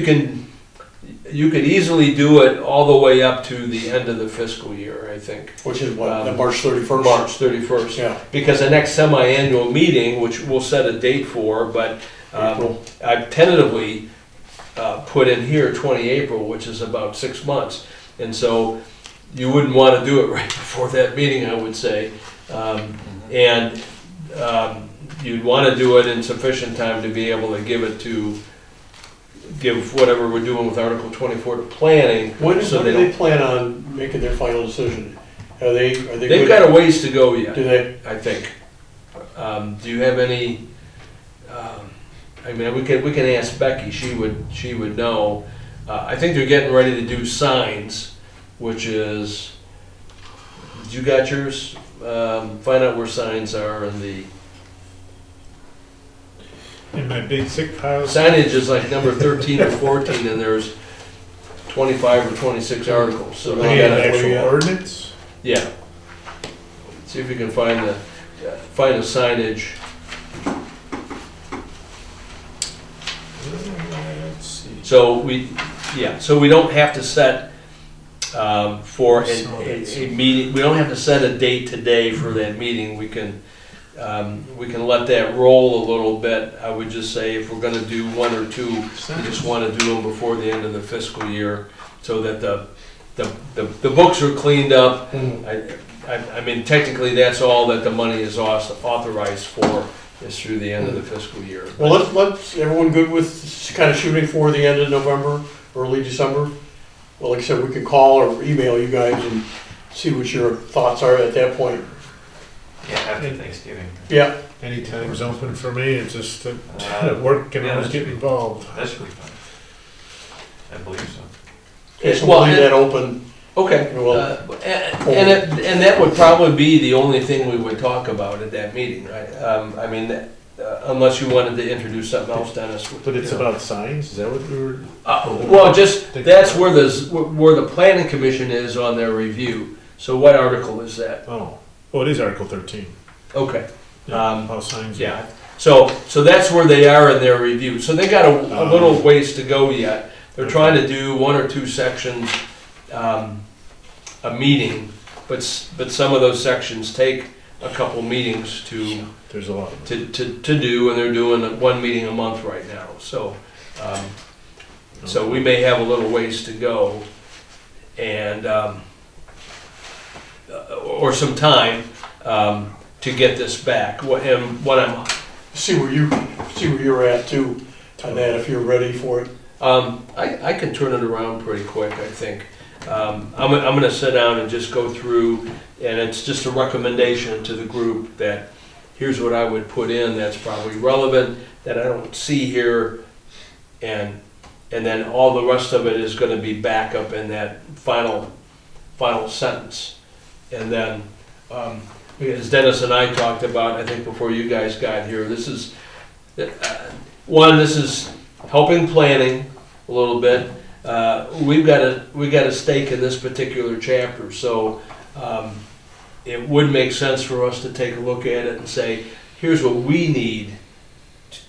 you could easily do it all the way up to the end of the fiscal year, I think. Which is what, Um, March 31st? March 31st. Yeah. Because the next semi-annual meeting, which we'll set a date for, but April. I've tentatively put in here 20 April, which is about 6 months. And so you wouldn't want to do it right before that meeting, I would say. And you'd want to do it in sufficient time to be able to give whatever we're doing with Article 24 to planning. When so do they plan on making their final decision? Are they They've good? got a ways to go yet. Do they? I think. Do you have any? I mean, we can ask Becky. She would know. I think they're getting ready to do signs, which is. You got yours? Find out where signs are in the. In my big thick pile. Signage is like number 13 or 14, and there's 25 or 26 articles. So They they have an gotta, actual ordinance? yeah. See if you can find the signage. Let's see. So we don't have to set for a meeting, we don't have to set a date today for that meeting. We can let that roll a little bit. I would just say if we're gonna do 1 or 2, we just wanna do them before the end of the fiscal year so that the books are cleaned up. I mean, technically, that's all that the money is authorized for, is through the end of the fiscal year. Well, let's, everyone good with kind of shooting for the end of November, early December? Well, like I said, we can call or email you guys and see what your thoughts are at that point. Yeah, after Thanksgiving. Yeah, Anytime's open for me, it's just that work can always get involved. That should be fine. I believe so. okay, so Well, we'll leave and- that open. Okay, Well, and that would probably be the only thing we would talk about at that meeting, right? I mean, unless you wanted to introduce something else, Dennis. But it's about signs, is that what we were? Well, just, that's where the planning commission is on their review. So what article is that? Oh, it is Article 13. Okay. How signs. Yeah, so that's where they are in their review. So they got a little ways to go yet. They're trying to do 1 or 2 sections a meeting, but some of those sections take a couple meetings to There's a lot. to do, and they're doing 1 meeting a month right now. So so we may have a little ways to go, and or some time to get this back. What I'm see where you're at too, on that, if you're ready for it. I can turn it around pretty quick, I think. I'm gonna sit down and just go through, and it's just a recommendation to the group that here's what I would put in that's probably relevant, that I don't see here, and then all the rest of it is gonna be back up in that final sentence. And then, as Dennis and I talked about, I think before you guys got here, this is, this is helping planning a little bit. We've got a stake in this particular chapter, so it would make sense for us to take a look at it and say, here's what we need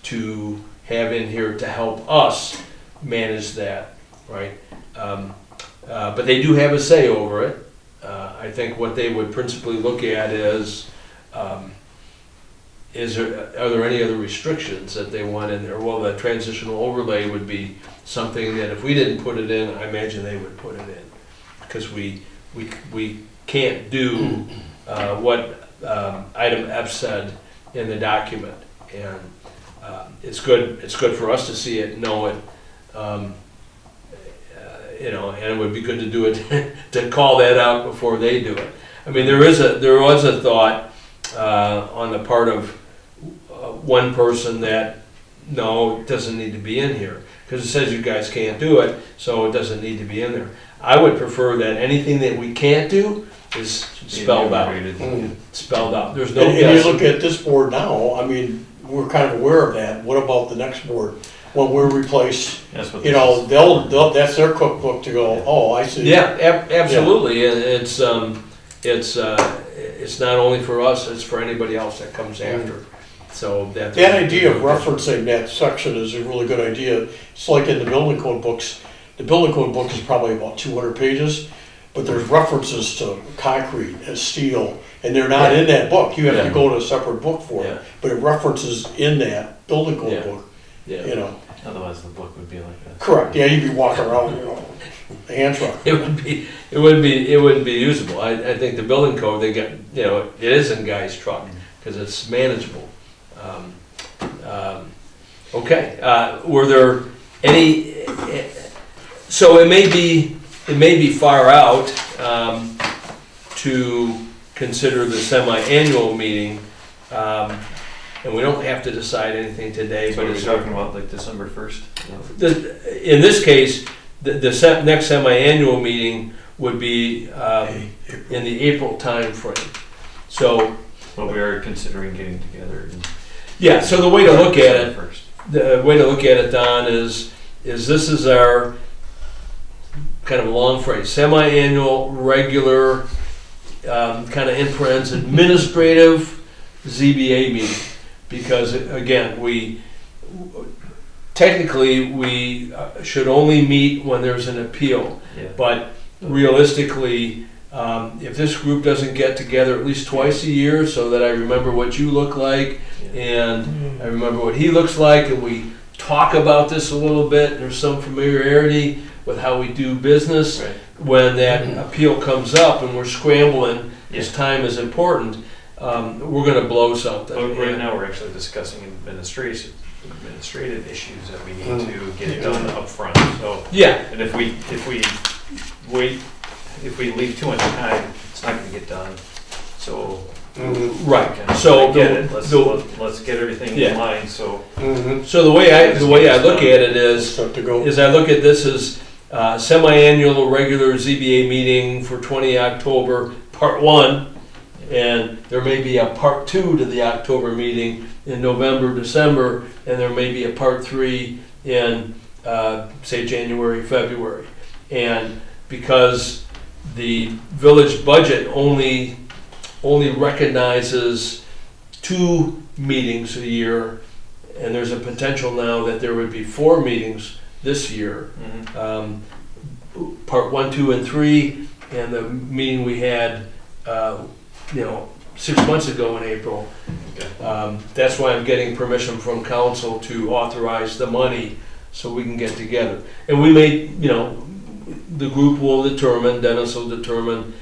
to have in here to help us manage that, right? But they do have a say over it. I think what they would principally look at is are there any other restrictions that they want in there? Well, the transitional overlay would be something that if we didn't put it in, I imagine they would put it in, because we can't do what item F said in the document, and it's good for us to see it, know it, and it would be good to do it to call that out before they do it. I mean, there was a thought on the part of one person that no, it doesn't need to be in here because it says you guys can't do it, so it doesn't need to be in there. I would prefer that anything that we can't do is spelled out. Spelled out. There's no. And you look at this board now. I mean, we're kind of aware of that. What about the next board? When we're replaced, that's their cookbook to go. Oh, I see. Yeah, absolutely. Yeah. And it's not only for us; it's for anybody else that comes after. So that idea of referencing that section is a really good idea. It's like in the building code books. The building code book is probably about 200 pages, but there's references to concrete and steel, and they're not in that book. You have to go to a separate book for it, but it references in that building code book. Yeah. You know. Otherwise, the book would be like that. Correct. Yeah, you'd be walking around, hand truck. It wouldn't be usable. I think the building code it is in Guy's truck because it's manageable. Okay. Were there any? So it may be far out to consider the semi-annual meeting. And we don't have to decide anything today. So but we're talking about like December 1st? In this case, the next semi-annual meeting would be in the April time frame. So, but we are considering getting together. So the way to look at it, Don, is this is our kind of long phrase, semi-annual, regular, kind of in parentheses, administrative ZBA meeting. Because again, we should only meet when there's an appeal. Yeah. But realistically, if this group doesn't get together at least twice a year so that I remember what you look like and I remember what he looks like, and we talk about this a little bit, there's some familiarity with how we do business, when that appeal comes up and we're scrambling, because time is important, we're going to blow something. But right now we're actually discussing administrative issues that we need to get done up front. So and if we leave too much time, it's not going to get done. So So let's get everything in line. So so the way I look at it is I look at this as Semi-annual regular ZBA meeting for 20 October, part 1, and there may be a part 2 to the October meeting in November, December, and there may be a part 3 in, say, January, February. And because the village budget only recognizes 2 meetings a year, and there's a potential now that there would be 4 meetings this year, part 1, 2, and 3, and the meeting we had, 6 months ago in April. That's why I'm getting permission from council to authorize the money so we can get together. And we may, the group will determine, Dennis will determine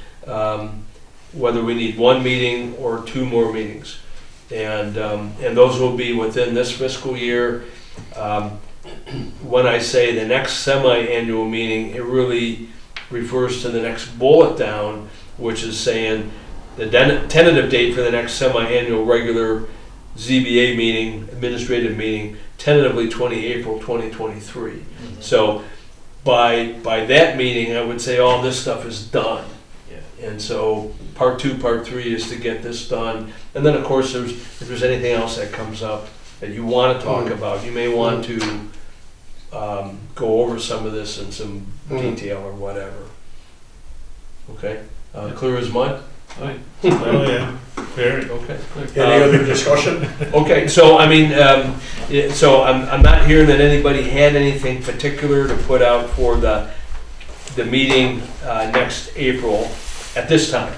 whether we need 1 meeting or 2 more meetings. And those will be within this fiscal year. When I say the next semi-annual meeting, it really refers to the next bullet down, which is saying the tentative date for the next semi-annual regular ZBA meeting, administrative meeting, tentatively April 2023. So by that meeting, I would say all this stuff is done. Yeah. And so part 2, part 3 is to get this done. And then of course, if there's anything else that comes up that you want to talk about, you may want to go over some of this in some detail or whatever. Okay, clear as mud? Oh yeah, very. Okay, clear. Any other discussion? Okay, so I mean, so I'm not hearing that anybody had anything particular to put out for the meeting next April at this time.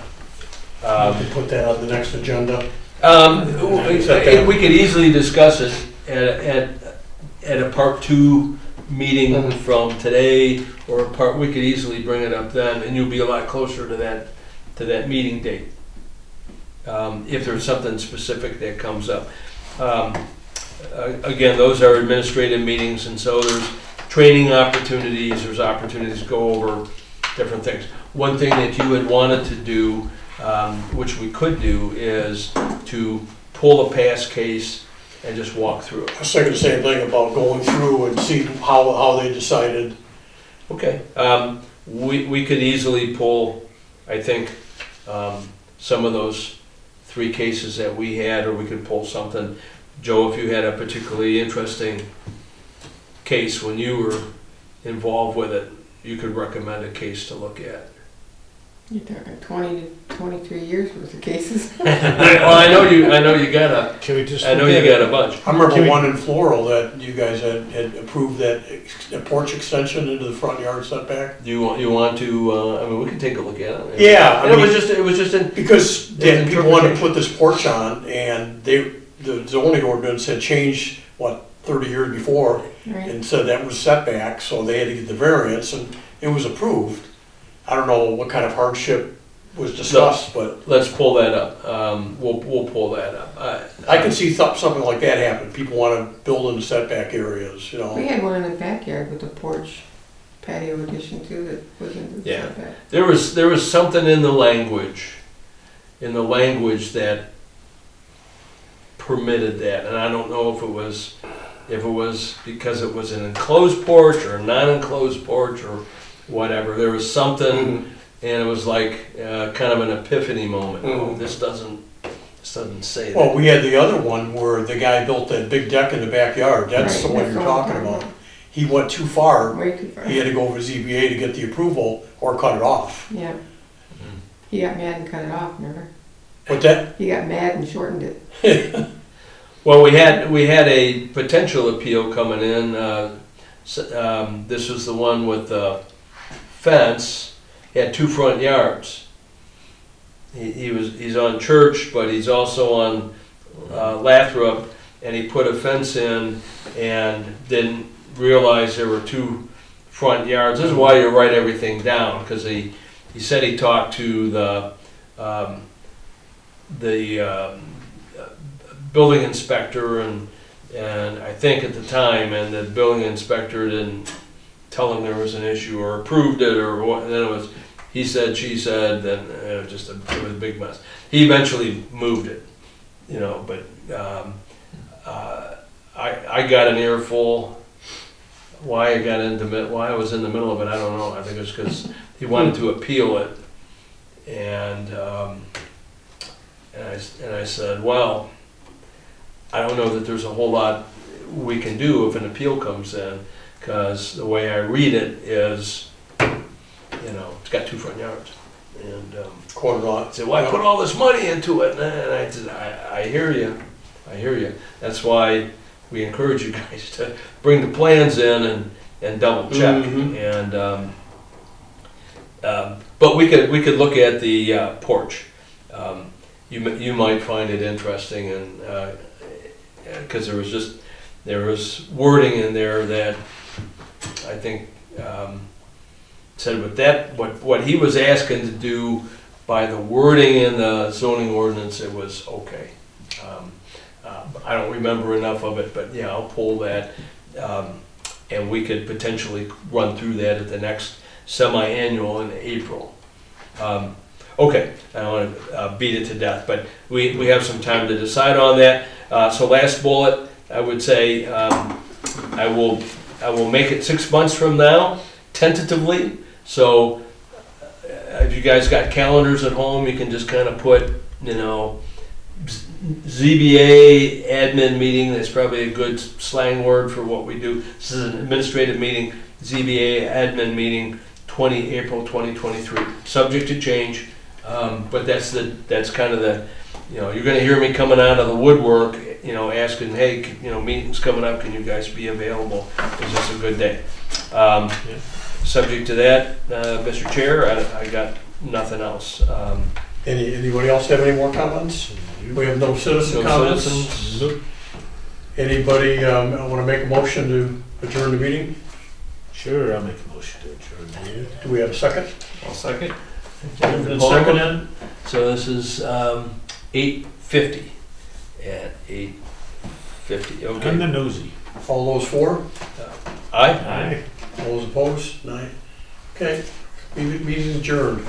We could put that on the next agenda. We could easily discuss it at a part 2 meeting from today, or we could easily bring it up then, and you'll be a lot closer to that meeting date. If there's something specific that comes up. Again, those are administrative meetings, and so there's training opportunities, there's opportunities to go over different things. One thing that you had wanted to do, which we could do, is to pull a past case and just walk through it. I was saying the same thing about going through and see how they decided. Okay, we could easily pull, I think, some of those 3 cases that we had, or we could pull something. Joe, if you had a particularly interesting case when you were involved with it, you could recommend a case to look at. You're talking 20 to 23 years worth of cases. Well, I know you got a. Can we just? I know you got a bunch. I remember one in Floral that you guys had approved that porch extension into the front yard setback. You want to? I mean, we can take a look at it. Yeah, I mean, it was just because people wanted to put this porch on, and the zoning ordinance had changed 30 years before, Right. and said that was setback, so they had to get the variance, and it was approved. I don't know what kind of hardship was discussed, but let's pull that up. We'll pull that up. I can see something like that happen. People want to build in the setback areas, We had one in the backyard with a porch patio addition too that was in the setback. There was something in the language that permitted that, and I don't know if it was because it was an enclosed porch or a non-enclosed porch or whatever. There was something, and it was like kind of an epiphany moment. Oh, this doesn't say that. Well, we had the other one where the guy built that big deck in the backyard. That's the one you're talking about. He went too far. Way too far. He had to go over to ZBA to get the approval or cut it off. Yeah. He got mad and cut it off, remember? But that, He got mad and shortened it. Well, we had a potential appeal coming in. This was the one with the fence. He had 2 front yards. He's on Church, but he's also on Lathrop, and he put a fence in and didn't realize there were 2 front yards. This is why you write everything down, because he said he talked to the building inspector, and I think at the time, and the building inspector didn't tell him there was an issue or approved it, or what. And then it was he said, she said, then it was a big mess. He eventually moved it, but I got an earful why I got into, why I was in the middle of it, I don't know. I think it's because he wanted to appeal it. And I said, well, I don't know that there's a whole lot we can do if an appeal comes in, because the way I read it is, it's got 2 front yards. And Quarter lot. I said, well, I put all this money into it. And I said, I hear you. I hear you. That's why we encourage you guys to bring the plans in and double check. Mhm. And but we could look at the porch. You might find it interesting, and because there was wording in there that I think said what he was asking to do by the wording in the zoning ordinance, it was okay. I don't remember enough of it, but yeah, I'll pull that, and we could potentially run through that at the next semi-annual in April. Okay, I don't want to beat it to death, but we have some time to decide on that. So last bullet, I would say I will make it 6 months from now, tentatively. So if you guys got calendars at home, you can just kind of put, ZBA admin meeting. That's probably a good slang word for what we do. This is an administrative meeting, ZBA admin meeting, April 2023. Subject to change, but that's kind of the, you're going to hear me coming out of the woodwork, asking, hey, meeting's coming up, can you guys be available? Is this a good day? Subject to that, Mr. Chair, I got nothing else. Anybody else have any more comments? We have no citizen comments. Citizens? Anybody want to make a motion to adjourn the meeting? Sure, I'll make a motion to adjourn the meeting. Do we have a second? I'll second. Second. So this is 8:50 at 8:50. I'm Okay. the nosy. All those for? Aye. Aye. All those opposed? 9. Okay, meeting adjourned.